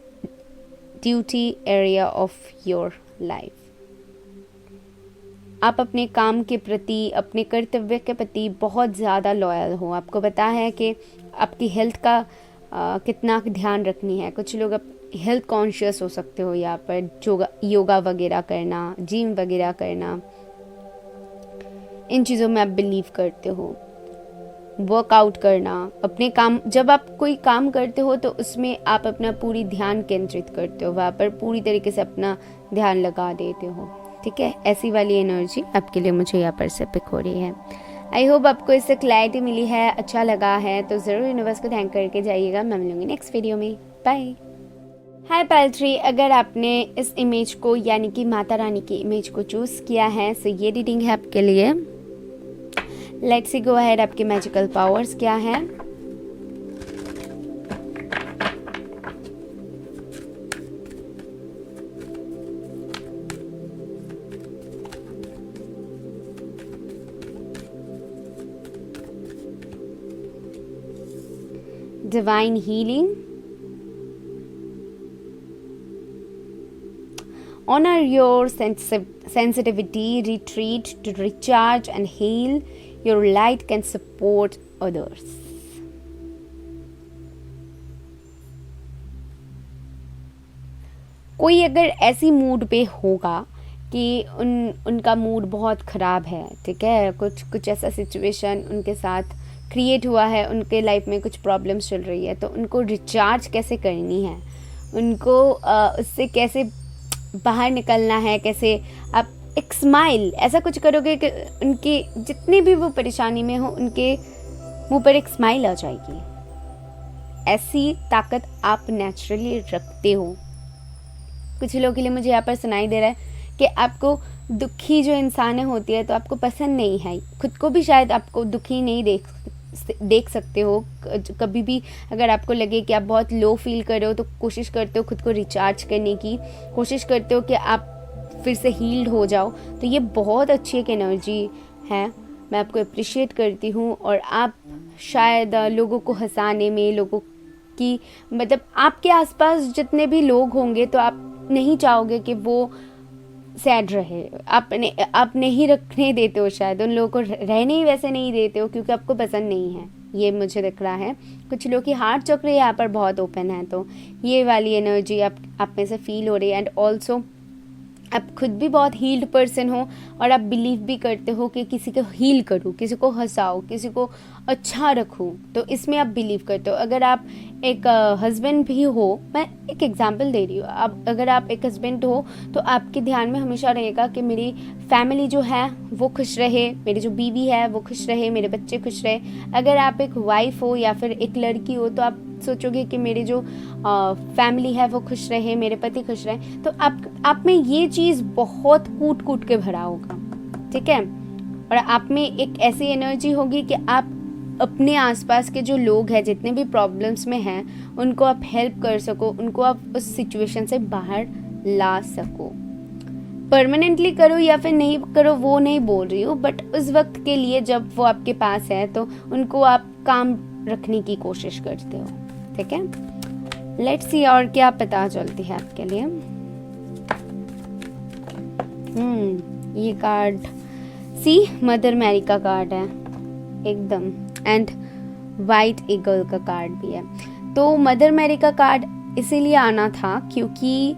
duty area of your life. आप अपने काम के प्रति, अपने कर्तव्य के प्रति बहुत ज़्यादा लॉयल हो। आपको पता है कि आपकी हेल्थ का कितना ध्यान रखनी है। कुछ लोग हेल्थ कॉन्शियस हो सकते हो, यहाँ पर योगा वगैरह करना, जिम वगैरह करना, इन चीज़ों में आप बिलीव करते हो। वर्कआउट करना, अपने काम, जब आप कोई काम करते हो तो उसमें आप अपना पूरी ध्यान केंद्रित करते हो, वहाँ पर पूरी तरीके से अपना ध्यान लगा देते हो। ठीक है, ऐसी वाली एनर्जी आपके लिए मुझे यहाँ पर से पिक हो रही है। आई होप आपको इससे क्लैरिटी मिली है, अच्छा लगा है तो ज़रूर यूनिवर्स को थैंक करके जाइएगा। मैं मिलूंगी नेक्स्ट वीडियो में। बाय। हाय पाइल 3, अगर आपने इस इमेज को यानी कि माता रानी की इमेज को चूज़ किया है तो ये रीडिंग है आपके लिए। लेट्स सी गो अहेड, आपके मैजिकल पावर्स क्या हैं। Divine healing, honor your sensitivity, retreat to recharge and heal. Your light can support others. कोई अगर ऐसी मूड पे होगा कि उनका मूड बहुत ख़राब है, ठीक है, कुछ ऐसा सिचुएशन उनके साथ क्रिएट हुआ है, उनके लाइफ में कुछ प्रॉब्लम्स चल रही है, तो उनको रिचार्ज कैसे करनी है, उनको उससे कैसे बाहर निकलना है, कैसे आप एक स्माइल ऐसा कुछ करोगे कि उनके जितनी भी वो परेशानी में हो उनके मुंह पर एक स्माइल आ जाएगी। ऐसी ताकत आप नेचुरली रखते हो। कुछ लोगों के लिए मुझे यहाँ पर सुनाई दे रहा है कि आपको दुखी जो इंसानें होती है तो आपको पसंद नहीं है, खुद को भी शायद आपको दुखी नहीं देख सकते हो कभी भी। अगर आपको लगे कि आप बहुत लो फील कर रहे हो तो कोशिश करते हो खुद को रिचार्ज करने की, कोशिश करते हो कि आप फिर से हील्ड हो जाओ। तो ये बहुत अच्छी एक एनर्जी है, मैं आपको अप्रिशिएट करती हूँ। और आप शायद लोगों को हंसाने में, लोगों की मतलब आपके आसपास जितने भी लोग होंगे तो आप नहीं चाहोगे कि वो सैड रहे, आप नहीं रखने देते हो, शायद उन लोगों को रहने ही वैसे नहीं देते हो क्योंकि आपको पसंद नहीं है। ये मुझे दिख रहा है। कुछ लोग की हार्ट चक्र यहाँ पर बहुत ओपन है, तो ये वाली एनर्जी आप में से फील हो रही है। एंड ऑल्सो आप खुद भी बहुत हील्ड पर्सन हो और आप बिलीव भी करते हो कि किसी को हील करूँ, किसी को हंसाओ, किसी को अच्छा रखूँ, तो इसमें आप बिलीव करते हो। अगर आप एक हस्बैंड भी हो, मैं एक एग्जांपल दे रही हूँ, अब अगर आप एक हस्बैंड हो तो आपके ध्यान में हमेशा रहेगा कि मेरी फैमिली जो है वो खुश रहे, मेरी जो बीवी है वो खुश रहे, मेरे बच्चे खुश रहे। अगर आप एक वाइफ हो या फिर एक लड़की हो तो आप सोचोगे कि मेरी जो फैमिली है वो खुश रहे, मेरे पति खुश रहे। तो आप में ये चीज़ बहुत कूट कूट के भरा होगा, ठीक है। और आप में एक ऐसी एनर्जी होगी कि आप अपने आसपास के जो लोग हैं, जितने भी प्रॉब्लम्स में हैं, उनको आप हेल्प कर सको, उनको आप उस सिचुएशन से बाहर ला सको। परमानेंटली करो या फिर नहीं करो वो नहीं बोल रही हूँ, बट उस वक्त के लिए जब वो आपके पास है तो उनको आप काम रखने की कोशिश करते हो, ठीक है। लेट्स सी और क्या पता चलती है आपके लिए। ये कार्ड सी मदर मैरी का कार्ड है एकदम, एंड वाइट ईगल का कार्ड भी है। तो मदर मैरी का कार्ड इसीलिए आना था क्योंकि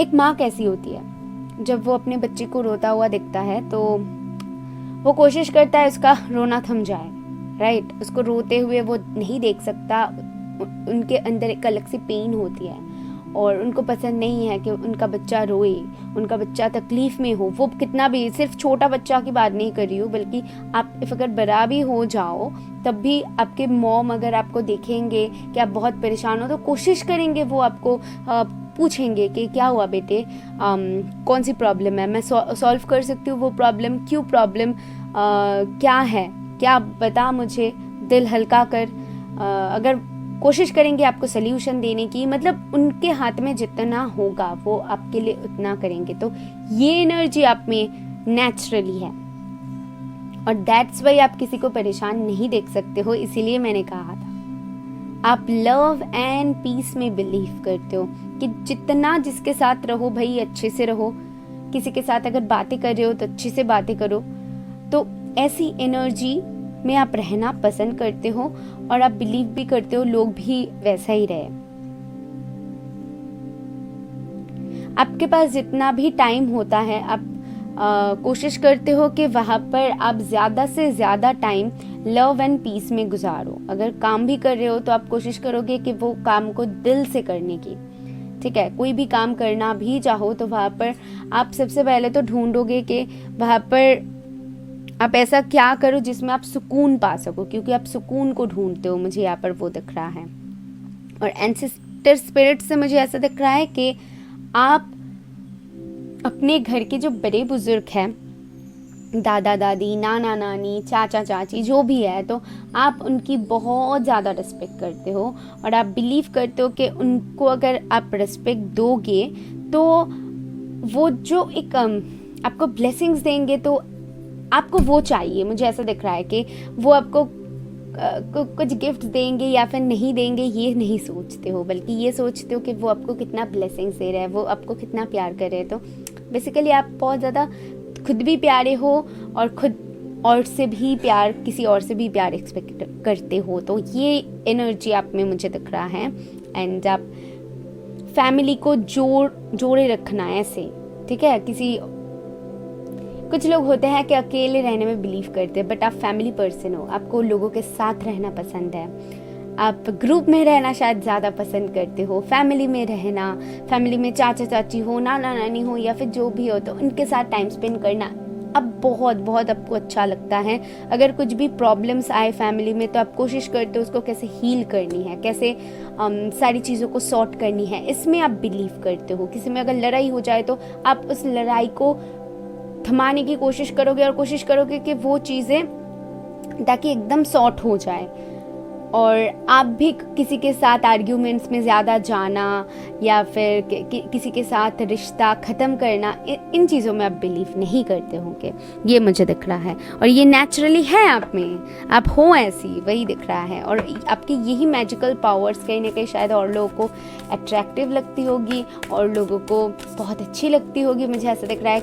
एक माँ कैसी होती है, जब वो अपने बच्चे को रोता हुआ दिखता है तो वो कोशिश करता है उसका रोना थम जाए, राइट। उसको रोते हुए वो नहीं देख सकता, उनके अंदर एक अलग सी पेन होती है और उनको पसंद नहीं है कि उनका बच्चा रोए, उनका बच्चा तकलीफ में हो। वो कितना भी, सिर्फ छोटा बच्चा की बात नहीं कर रही हूँ, बल्कि आप अगर बड़ा भी हो जाओ तब भी आपके मॉम अगर आपको देखेंगे कि आप बहुत परेशान हो तो कोशिश करेंगे वो आपको पूछेंगे कि क्या हुआ बेटे, कौन सी प्रॉब्लम है, मैं सॉल्व कर सकती हूँ वो प्रॉब्लम, क्यों प्रॉब्लम क्या है, क्या बता मुझे, दिल हल्का कर। अगर कोशिश करेंगे आपको सल्यूशन देने की, मतलब उनके हाथ में जितना होगा वो आपके लिए उतना करेंगे। तो ये एनर्जी आप में नेचुरली है और दैट्स वाई आप किसी को परेशान नहीं देख सकते हो। इसीलिए मैंने कहा था आप लव एंड पीस में बिलीव करते हो कि जितना जिसके साथ रहो भाई अच्छे से रहो, किसी के साथ अगर बातें कर रहे हो तो अच्छे से बातें करो। तो ऐसी एनर्जी में आप रहना पसंद करते हो और आप बिलीव भी करते हो लोग भी वैसा ही रहे। आपके पास जितना भी टाइम होता है आप कोशिश करते हो कि वहां पर आप ज्यादा से ज्यादा टाइम लव एंड पीस में गुजारो। अगर काम भी कर रहे हो तो आप कोशिश करोगे कि वो काम को दिल से करने की, ठीक है। कोई भी काम करना भी चाहो तो वहां पर आप सबसे पहले तो ढूंढोगे कि वहां पर आप ऐसा क्या करो जिसमें आप सुकून पा सको, क्योंकि आप सुकून को ढूंढते हो, मुझे यहाँ पर वो दिख रहा है। और एंसेस्टर स्पिरिट से मुझे ऐसा दिख रहा है कि आप अपने घर के जो बड़े बुजुर्ग हैं, दादा दादी, नाना नानी, चाचा चाची, जो भी है, तो आप उनकी बहुत ज़्यादा रिस्पेक्ट करते हो और आप बिलीव करते हो कि उनको अगर आप रिस्पेक्ट दोगे तो वो जो एक आपको ब्लेसिंग्स देंगे, तो आपको वो चाहिए। मुझे ऐसा दिख रहा है कि वो आपको कुछ गिफ्ट देंगे या फिर नहीं देंगे, ये नहीं सोचते हो, बल्कि ये सोचते हो कि वो आपको कितना ब्लेसिंग्स दे रहे हैं, वो आपको कितना प्यार कर रहे हैं। तो बेसिकली आप बहुत ज़्यादा खुद भी प्यारे हो और खुद और से भी प्यार, किसी और से भी प्यार एक्सपेक्ट करते हो। तो ये एनर्जी आप में मुझे दिख रहा है। एंड आप फैमिली को जोड़े रखना है ऐसे, ठीक है। कुछ लोग होते हैं कि अकेले रहने में बिलीव करते हैं, बट आप फैमिली पर्सन हो, आपको लोगों के साथ रहना पसंद है, आप ग्रुप में रहना शायद ज़्यादा पसंद करते हो। फैमिली में रहना, फैमिली में चाचा चाची हो, नाना नानी हो या फिर जो भी हो, तो उनके साथ टाइम स्पेंड करना अब बहुत बहुत आपको अच्छा लगता है। अगर कुछ भी प्रॉब्लम्स आए फैमिली में तो आप कोशिश करते हो उसको कैसे हील करनी है, कैसे सारी चीज़ों को सॉर्ट करनी है, इसमें आप बिलीव करते हो। किसी में अगर लड़ाई हो जाए तो आप उस लड़ाई को थमाने की कोशिश करोगे और कोशिश करोगे कि वो चीज़ें ताकि एकदम सॉर्ट हो जाए। और आप भी किसी के साथ आर्ग्यूमेंट्स में ज़्यादा जाना या फिर किसी के साथ रिश्ता ख़त्म करना, इन चीज़ों में आप बिलीव नहीं करते होंगे, ये मुझे दिख रहा है। और ये नेचुरली है आप में, आप हो ऐसी, वही दिख रहा है। और आपकी यही मैजिकल पावर्स कहीं ना कहीं शायद और लोगों को अट्रैक्टिव लगती होगी और लोगों को बहुत अच्छी लगती होगी। मुझे ऐसा दिख रहा है,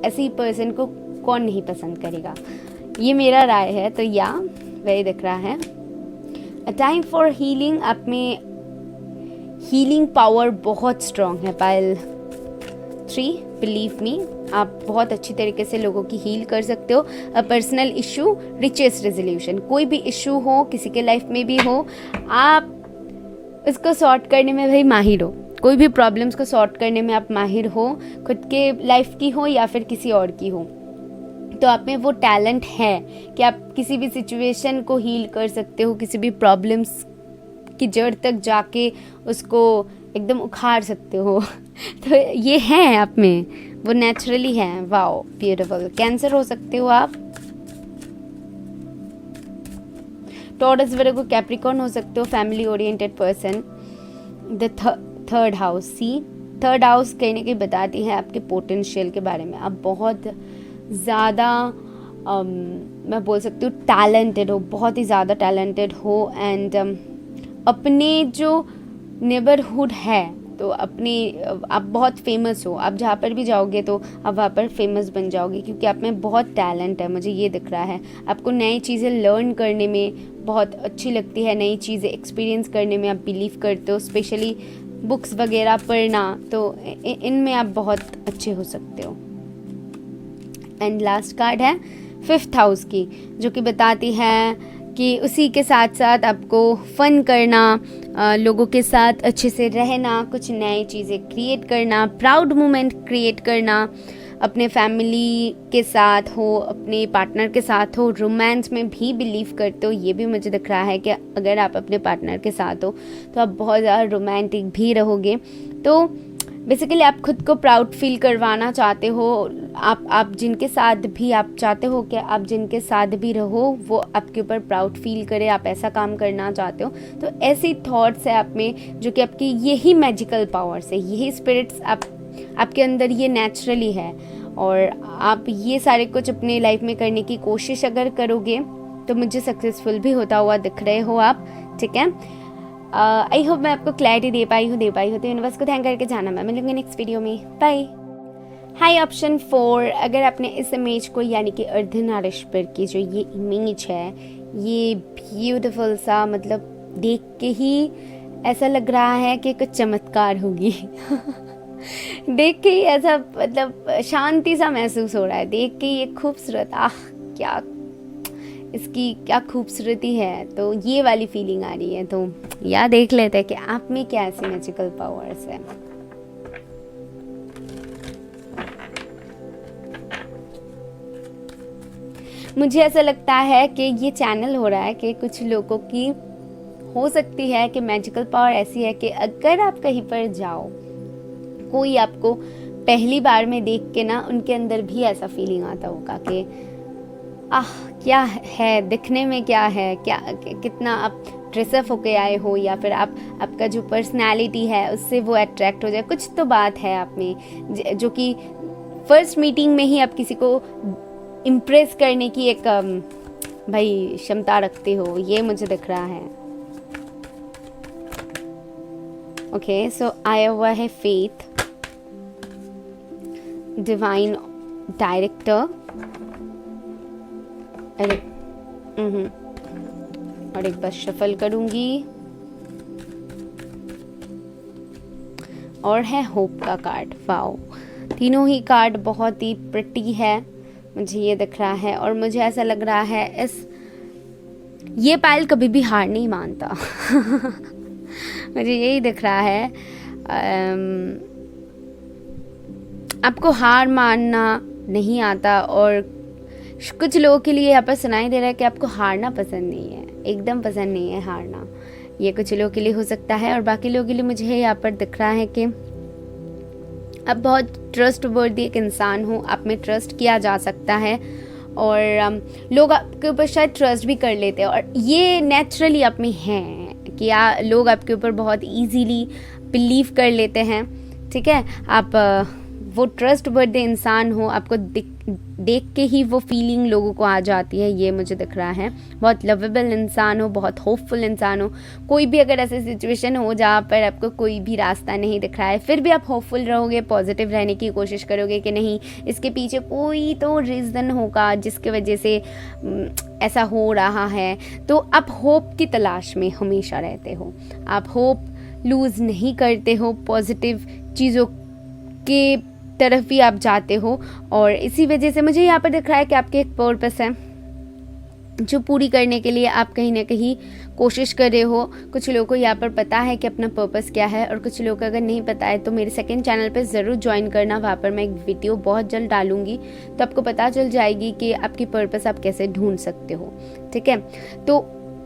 ऐसी पर्सन को कौन नहीं पसंद करेगा, ये मेरा राय है। तो या वही दिख रहा है। अ टाइम फॉर हीलिंग, आप में हीलिंग पावर बहुत स्ट्रॉन्ग है। पाइल 3, बिलीव मी, आप बहुत अच्छी तरीके से लोगों की हील कर सकते हो। A personal issue richest resolution, कोई भी इशू हो किसी के लाइफ में भी हो, आप उसको सॉर्ट करने में भाई माहिर हो। कोई भी प्रॉब्लम्स को सॉर्ट करने में आप माहिर हो, खुद के लाइफ की हो या फिर किसी और की हो। तो आप में वो टैलेंट है कि आप किसी भी सिचुएशन को हील कर सकते हो, किसी भी प्रॉब्लम्स की जड़ तक जाके उसको एकदम उखाड़ सकते हो। तो ये है आप में, वो नेचुरली है। Wow, beautiful. कैंसर हो सकते हो आप, टॉरस, वर्गो, कैप्रिकॉर्न हो सकते हो, family oriented person. The third house, see third house कहीं ना कहीं बताती है आपके पोटेंशियल के बारे में। आप बहुत ज़्यादा मैं बोल सकती हूँ टैलेंटेड हो, बहुत ही ज़्यादा टैलेंटेड हो। एंड अपने जो नेबरहुड है तो आप बहुत फेमस हो। आप जहाँ पर भी जाओगे तो आप वहाँ पर फेमस बन जाओगे, क्योंकि आप में बहुत टैलेंट है, मुझे ये दिख रहा है। आपको नई चीज़ें लर्न करने में बहुत अच्छी लगती है, नई चीज़ें एक्सपीरियंस करने में आप बिलीव करते हो, स्पेशली बुक्स वगैरह पढ़ना, तो इनमें आप बहुत अच्छे हो सकते हो। एंड लास्ट कार्ड है 5th हाउस की, जो कि बताती है कि उसी के साथ साथ आपको फन करना, लोगों के साथ अच्छे से रहना, कुछ नई चीज़ें क्रिएट करना, प्राउड मोमेंट क्रिएट करना, अपने फैमिली के साथ हो, अपने पार्टनर के साथ हो, रोमांस में भी बिलीव करते हो। ये भी मुझे दिख रहा है कि अगर आप अपने पार्टनर के साथ हो तो आप बहुत ज़्यादा रोमांटिक भी रहोगे। तो बेसिकली आप खुद को प्राउड फील करवाना चाहते हो। आप जिनके साथ भी आप चाहते हो कि आप जिनके साथ भी रहो वो आपके ऊपर प्राउड फील करे, आप ऐसा काम करना चाहते हो। तो ऐसी थॉट्स है आप में, जो कि आपकी यही मैजिकल पावर्स है, यही स्पिरिट्स आपके अंदर ये नेचुरली है। और आप ये सारे कुछ अपने लाइफ में करने की कोशिश अगर करोगे तो मुझे सक्सेसफुल भी होता हुआ दिख रहे हो आप, ठीक है। आई होप मैं आपको क्लैरिटी दे पाई हूँ तो यूनिवर्स को थैंक करके जाना। मैं मिलूंगी नेक्स्ट वीडियो में, बाय। हाई ऑप्शन 4, अगर आपने इस इमेज को यानी कि अर्धनारीश्वर की जो ये इमेज है, ये ब्यूटीफुल सा, मतलब देख के ही ऐसा लग रहा है कि कुछ चमत्कार होगी। देख के ही ऐसा मतलब शांति सा महसूस हो रहा है, देख के ये खूबसूरत, क्या इसकी क्या खूबसूरती है। तो ये वाली फीलिंग आ रही है। तो या देख लेते हैं कि आप में क्या ऐसी मैजिकल पावर्स है। मुझे ऐसा लगता है कि ये चैनल हो रहा है कि कुछ लोगों की हो सकती है कि मैजिकल पावर ऐसी है कि अगर आप कहीं पर जाओ, कोई आपको पहली बार में देख के ना उनके अंदर भी ऐसा फीलिंग आता होगा कि क्या है, दिखने में क्या है, क्या कितना आप ड्रेसअप होके आए हो, या फिर आपका जो पर्सनालिटी है उससे वो अट्रैक्ट हो जाए। कुछ तो बात है आप में जो कि फर्स्ट मीटिंग में ही आप किसी को इम्प्रेस करने की एक भाई क्षमता रखते हो, ये मुझे दिख रहा है। ओके, सो आया हुआ है फेथ, डिवाइन डायरेक्टर, और एक बार शफल करूंगी, और है होप का कार्ड। वाओ, तीनों ही कार्ड बहुत ही प्रिटी है, मुझे ये दिख रहा है। और मुझे ऐसा लग रहा है ये पायल कभी भी हार नहीं मानता। मुझे यही दिख रहा है। आपको हार मानना नहीं आता और कुछ लोगों के लिए यहाँ पर सुनाई दे रहा है कि आपको हारना पसंद नहीं है, एकदम पसंद नहीं है हारना। ये कुछ लोगों के लिए हो सकता है, और बाकी लोगों के लिए मुझे यहाँ पर दिख रहा है कि आप बहुत ट्रस्ट वर्दी एक इंसान हो, आप में ट्रस्ट किया जा सकता है, और लोग आपके ऊपर शायद ट्रस्ट भी कर लेते हैं, और ये नेचुरली आप में है कि लोग आपके ऊपर बहुत इजीली बिलीव कर लेते हैं। ठीक है, आप वो ट्रस्ट वर्दी इंसान हो, आपको देख के ही वो फीलिंग लोगों को आ जाती है, ये मुझे दिख रहा है। बहुत लवेबल इंसान हो, बहुत होपफुल इंसान हो। कोई भी अगर ऐसी सिचुएशन हो जहाँ पर आपको कोई भी रास्ता नहीं दिख रहा है, फिर भी आप होपफुल रहोगे, पॉजिटिव रहने की कोशिश करोगे कि नहीं, इसके पीछे कोई तो रीज़न होगा जिसकी वजह से ऐसा हो रहा है। तो आप होप की तलाश में हमेशा रहते हो, आप होप लूज़ नहीं करते हो, पॉजिटिव चीज़ों के तरफ भी आप जाते हो, और इसी वजह से मुझे यहाँ पर दिख रहा है कि आपके एक पर्पस है जो पूरी करने के लिए आप कहीं ना कहीं कोशिश कर रहे हो। कुछ लोगों को यहाँ पर पता है कि अपना पर्पस क्या है, और कुछ लोगों को अगर नहीं पता है तो मेरे सेकंड चैनल पे ज़रूर ज्वाइन करना, वहाँ पर मैं एक वीडियो बहुत जल्द डालूंगी, तो आपको पता चल जाएगी कि आपकी पर्पस आप कैसे ढूंढ सकते हो। ठीक है, तो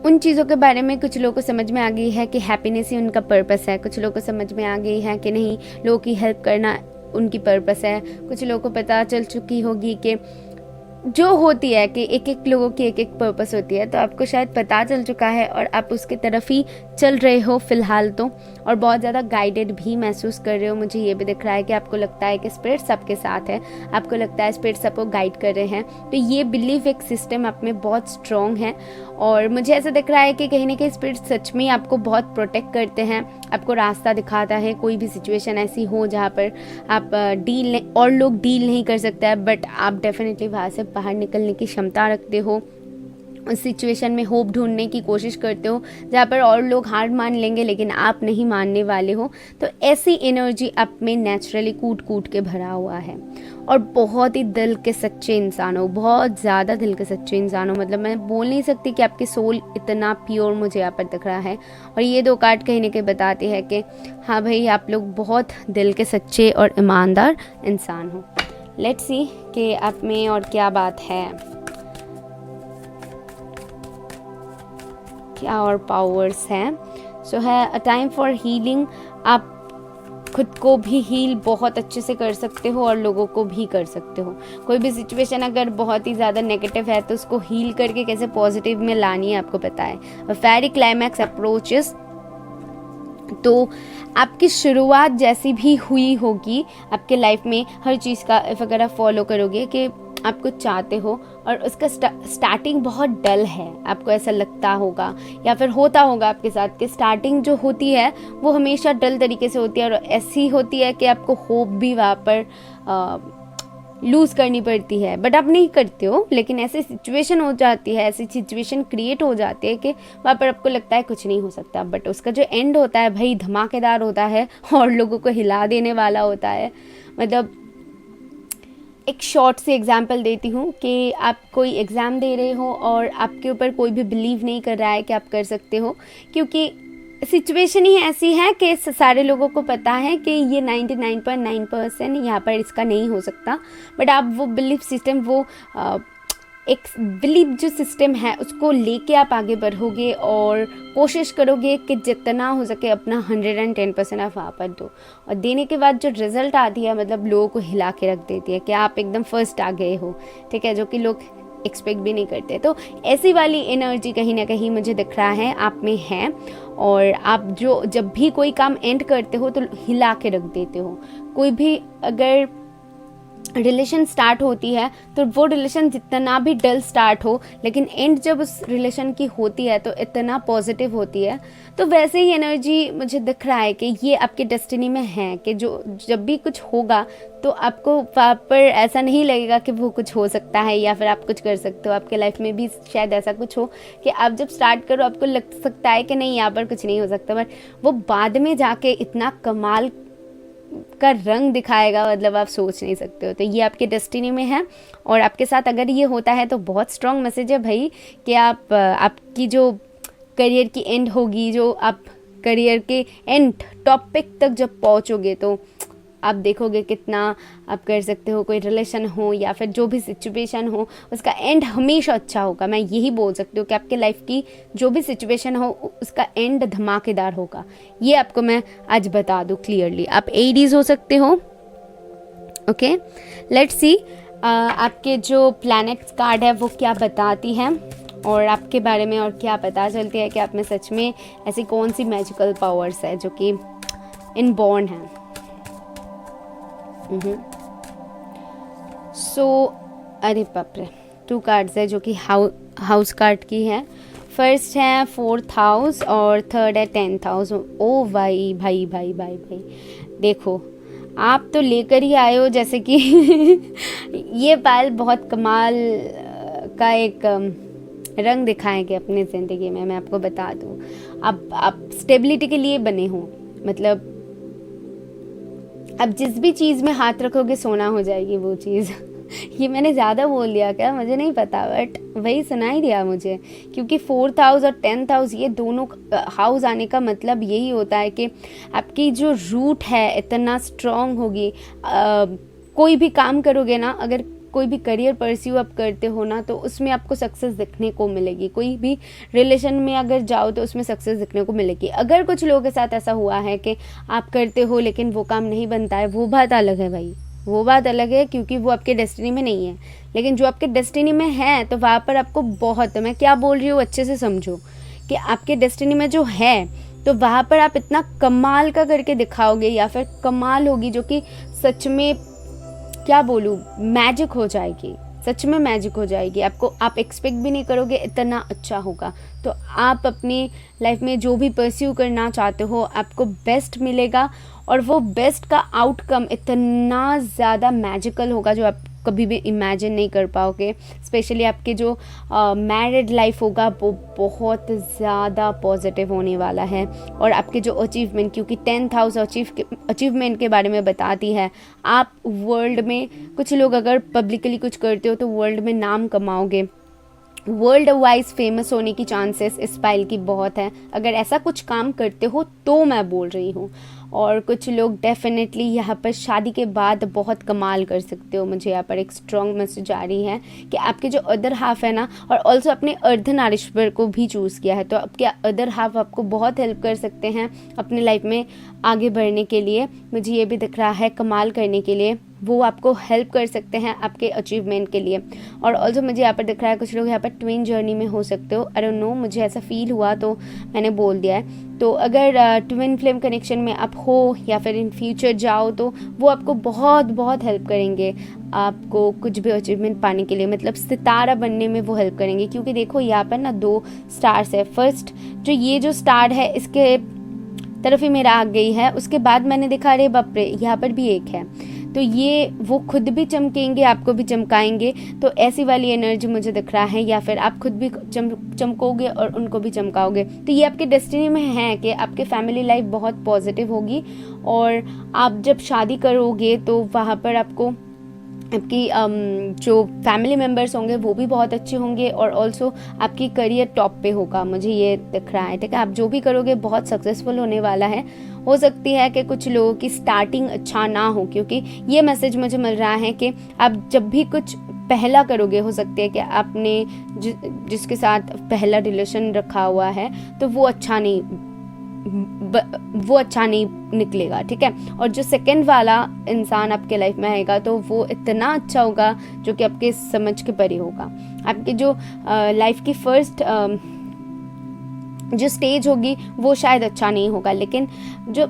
उन चीज़ों के बारे में कुछ लोगों को समझ में आ गई है कि हैप्पीनेस ही उनका पर्पस है, कुछ लोगों को समझ में आ गई है कि नहीं, लोगों की हेल्प करना उनकी पर्पस है, कुछ लोगों को पता चल चुकी होगी कि जो होती है कि एक एक लोगों की एक एक पर्पस होती है, तो आपको शायद पता चल चुका है और आप उसके तरफ ही चल रहे हो फ़िलहाल तो, और बहुत ज़्यादा गाइडेड भी महसूस कर रहे हो। मुझे ये भी दिख रहा है कि आपको लगता है कि स्पिरिट सबके साथ है, आपको लगता है स्पिरिट सबको गाइड कर रहे हैं, तो ये बिलीफ एक सिस्टम आप में बहुत स्ट्रॉन्ग है। और मुझे ऐसा दिख रहा है कि कहीं ना कहीं स्पिरिट सच में आपको बहुत प्रोटेक्ट करते हैं, आपको रास्ता दिखाता है। कोई भी सिचुएशन ऐसी हो जहाँ पर आप और लोग डील नहीं कर सकते हैं, बट आप डेफिनेटली वहाँ से बाहर निकलने की क्षमता रखते हो, उस सिचुएशन में होप ढूंढने की कोशिश करते हो जहाँ पर और लोग हार मान लेंगे लेकिन आप नहीं मानने वाले हो। तो ऐसी एनर्जी आप में नेचुरली कूट कूट के भरा हुआ है, और बहुत ही दिल के सच्चे इंसान हो, बहुत ज़्यादा दिल के सच्चे इंसान हो। मतलब मैं बोल नहीं सकती कि आपकी सोल इतना प्योर मुझे यहाँ पर दिख रहा है। और ये दो कार्ड कहीं ना कहीं बताती है कि हाँ भाई, आप लोग बहुत दिल के सच्चे और ईमानदार इंसान हो। लेट्स सी कि आप में और क्या बात है, क्या और पावर्स हैं। सो है अ टाइम फॉर हीलिंग। आप खुद को भी हील बहुत अच्छे से कर सकते हो और लोगों को भी कर सकते हो। कोई भी सिचुएशन अगर बहुत ही ज़्यादा नेगेटिव है तो उसको हील करके कैसे पॉजिटिव में लानी है आपको पता है। अ फेरी क्लाइमैक्स अप्रोचेस, तो आपकी शुरुआत जैसी भी हुई होगी आपके लाइफ में, हर चीज़ का इफ अगर आप फॉलो करोगे कि आप कुछ चाहते हो और उसका स्टार्टिंग बहुत डल है, आपको ऐसा लगता होगा या फिर होता होगा आपके साथ कि स्टार्टिंग जो होती है वो हमेशा डल तरीके से होती है, और ऐसी होती है कि आपको होप भी वहाँ पर लूज़ करनी पड़ती है, बट आप नहीं करते हो। लेकिन ऐसी सिचुएशन हो जाती है, ऐसी सिचुएशन क्रिएट हो जाती है कि वहाँ पर आपको लगता है कुछ नहीं हो सकता, बट उसका जो एंड होता है भाई धमाकेदार होता है और लोगों को हिला देने वाला होता है। मतलब एक शॉर्ट सी एग्जांपल देती हूँ कि आप कोई एग्ज़ाम दे रहे हो और आपके ऊपर कोई भी बिलीव नहीं कर रहा है कि आप कर सकते हो, क्योंकि सिचुएशन ही ऐसी है कि सारे लोगों को पता है कि ये 99.9% यहाँ पर इसका नहीं हो सकता, बट आप वो बिलीफ सिस्टम, वो एक बिलीफ जो सिस्टम है उसको लेके आप आगे बढ़ोगे और कोशिश करोगे कि जितना हो सके अपना 110% आप वहाँ पर दो, और देने के बाद जो रिज़ल्ट आती है मतलब लोगों को हिला के रख देती है कि आप एकदम फर्स्ट आ गए हो। ठीक है, जो कि लोग एक्सपेक्ट भी नहीं करते। तो ऐसी वाली एनर्जी कहीं ना कहीं मुझे दिख रहा है आप में है, और आप जब भी कोई काम एंड करते हो तो हिला के रख देते हो। कोई भी अगर रिलेशन स्टार्ट होती है तो वो रिलेशन जितना भी डल स्टार्ट हो, लेकिन एंड जब उस रिलेशन की होती है तो इतना पॉजिटिव होती है। तो वैसे ही एनर्जी मुझे दिख रहा है कि ये आपके डेस्टिनी में है कि जब भी कुछ होगा तो आपको वहाँ पर ऐसा नहीं लगेगा कि वो कुछ हो सकता है या फिर आप कुछ कर सकते हो। आपके लाइफ में भी शायद ऐसा कुछ हो कि आप जब स्टार्ट करो आपको लग सकता है कि नहीं यहाँ पर कुछ नहीं हो सकता, बट वो बाद में जाके इतना कमाल का रंग दिखाएगा, मतलब आप सोच नहीं सकते हो। तो ये आपके डेस्टिनी में है, और आपके साथ अगर ये होता है तो बहुत स्ट्रॉन्ग मैसेज है भाई कि आपकी जो करियर की एंड होगी, जो आप करियर के एंड टॉपिक तक जब पहुंचोगे तो आप देखोगे कितना आप कर सकते हो। कोई रिलेशन हो या फिर जो भी सिचुएशन हो, उसका एंड हमेशा अच्छा होगा। मैं यही बोल सकती हूँ कि आपके लाइफ की जो भी सिचुएशन हो उसका एंड धमाकेदार होगा। ये आपको मैं आज बता दूँ क्लियरली। आप एडीज हो सकते हो। ओके, लेट्स सी आपके जो प्लैनेट्स कार्ड है वो क्या बताती हैं और आपके बारे में, और क्या पता चलती है कि आप में सच में ऐसी कौन सी मैजिकल पावर्स है जो कि इनबॉर्न है। अरे बाप रे, 2 कार्ड्स है जो कि हाउस कार्ड की है। फर्स्ट है 4th हाउस और थर्ड है 10th हाउस। ओ भाई भाई भाई भाई भाई, देखो आप तो लेकर ही आए हो जैसे कि ये पायल बहुत कमाल का एक रंग दिखाएंगे अपने ज़िंदगी में। मैं आपको बता दूँ, आप स्टेबिलिटी के लिए बने हो। मतलब अब जिस भी चीज़ में हाथ रखोगे सोना हो जाएगी वो चीज़। ये मैंने ज़्यादा बोल दिया क्या, मुझे नहीं पता, बट वही सुनाई दिया मुझे। क्योंकि 4th हाउस और 10th हाउस, ये दोनों हाउस आने का मतलब यही होता है कि आपकी जो रूट है इतना स्ट्रॉन्ग होगी। कोई भी काम करोगे ना, अगर कोई भी करियर परस्यू आप करते हो ना, तो उसमें आपको सक्सेस दिखने को मिलेगी। कोई भी रिलेशन में अगर जाओ तो उसमें सक्सेस दिखने को मिलेगी। अगर कुछ लोगों के साथ ऐसा हुआ है कि आप करते हो लेकिन वो काम नहीं बनता है, वो बात अलग है भाई, वो बात अलग है, क्योंकि वो आपके डेस्टिनी में नहीं है। लेकिन जो आपके डेस्टिनी में है तो वहाँ पर आपको बहुत, मैं क्या बोल रही हूँ अच्छे से समझो, कि आपके डेस्टिनी में जो है तो वहाँ पर आप इतना कमाल का करके दिखाओगे या फिर कमाल होगी जो कि सच में क्या बोलूँ, मैजिक हो जाएगी। सच में मैजिक हो जाएगी। आप एक्सपेक्ट भी नहीं करोगे, इतना अच्छा होगा। तो आप अपनी लाइफ में जो भी परस्यू करना चाहते हो आपको बेस्ट मिलेगा, और वो बेस्ट का आउटकम इतना ज़्यादा मैजिकल होगा जो आप कभी भी इमेजिन नहीं कर पाओगे। स्पेशली आपके जो मैरिड लाइफ होगा वो बहुत ज़्यादा पॉजिटिव होने वाला है। और आपके जो अचीवमेंट, क्योंकि 10th हाउस अचीवमेंट के बारे में बताती है। आप वर्ल्ड में, कुछ लोग अगर पब्लिकली कुछ करते हो तो वर्ल्ड में नाम कमाओगे, वर्ल्ड वाइज फेमस होने की चांसेस इस पाइल की बहुत है। अगर ऐसा कुछ काम करते हो तो मैं बोल रही हूँ। और कुछ लोग डेफिनेटली यहाँ पर शादी के बाद बहुत कमाल कर सकते हो। मुझे यहाँ पर एक स्ट्रॉन्ग मैसेज आ रही है कि आपके जो अदर हाफ है ना, और ऑल्सो अपने अर्धनारीश्वर को भी चूज़ किया है, तो आपके अदर हाफ आपको बहुत हेल्प कर सकते हैं अपने लाइफ में आगे बढ़ने के लिए। मुझे ये भी दिख रहा है कमाल करने के लिए, वो आपको हेल्प कर सकते हैं आपके अचीवमेंट के लिए। और ऑल्सो मुझे यहाँ पर दिख रहा है कुछ लोग यहाँ पर ट्विन जर्नी में हो सकते हो। आई डोंट नो, मुझे ऐसा फील हुआ तो मैंने बोल दिया है। तो अगर ट्विन फ्लेम कनेक्शन में आप हो या फिर इन फ्यूचर जाओ तो वो आपको बहुत बहुत हेल्प करेंगे आपको कुछ भी अचीवमेंट पाने के लिए। मतलब सितारा बनने में वो हेल्प करेंगे। क्योंकि देखो यहाँ पर ना 2 स्टार्स है। फर्स्ट जो ये जो स्टार है इसके तरफ ही मेरा आ गई है, उसके बाद मैंने देखा अरे बाप रे यहाँ पर भी एक है। तो ये वो खुद भी चमकेंगे, आपको भी चमकाएंगे। तो ऐसी वाली एनर्जी मुझे दिख रहा है, या फिर आप खुद भी चमकोगे और उनको भी चमकाओगे। तो ये आपके डेस्टिनी में है कि आपके फैमिली लाइफ बहुत पॉजिटिव होगी। और आप जब शादी करोगे तो वहाँ पर आपको आपकी जो फैमिली मेम्बर्स होंगे वो भी बहुत अच्छे होंगे, और ऑल्सो आपकी करियर टॉप पे होगा। मुझे ये दिख रहा है, ठीक है। आप जो भी करोगे बहुत सक्सेसफुल होने वाला है। हो सकती है कि कुछ लोगों की स्टार्टिंग अच्छा ना हो, क्योंकि ये मैसेज मुझे मिल रहा है कि आप जब भी कुछ पहला करोगे, हो सकती है कि आपने जिसके साथ पहला रिलेशन रखा हुआ है तो वो अच्छा नहीं निकलेगा, ठीक है। और जो सेकंड वाला इंसान आपके लाइफ में आएगा तो वो इतना अच्छा होगा जो कि आपके समझ के परे होगा। आपके जो लाइफ की फर्स्ट जो स्टेज होगी वो शायद अच्छा नहीं होगा, लेकिन जो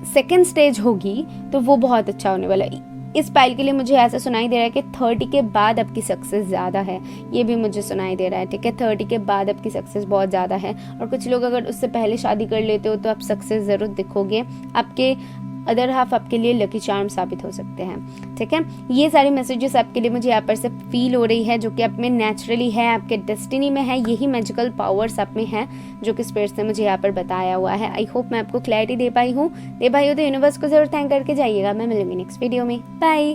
सेकंड स्टेज होगी तो वो बहुत अच्छा होने वाला है। इस पाइल के लिए मुझे ऐसा सुनाई दे रहा है कि 30 के बाद आपकी सक्सेस ज़्यादा है। ये भी मुझे सुनाई दे रहा है, ठीक है। 30 के बाद आपकी सक्सेस बहुत ज़्यादा है। और कुछ लोग अगर उससे पहले शादी कर लेते हो तो आप सक्सेस ज़रूर दिखोगे। आपके अदर हाफ आपके लिए लकी चार्म साबित हो सकते हैं, ठीक है। ये सारे मैसेजेस आपके लिए मुझे यहाँ पर से फील हो रही है, जो कि आप में नेचुरली है, आपके डेस्टिनी में है। यही मैजिकल पावर्स आप में है जो कि स्पिरिट्स ने मुझे यहाँ पर बताया हुआ है। आई होप मैं आपको क्लैरिटी दे पाई हूँ। तो यूनिवर्स को जरूर थैंक करके जाइएगा। मैं मिलूंगी नेक्स्ट वीडियो में। बाय।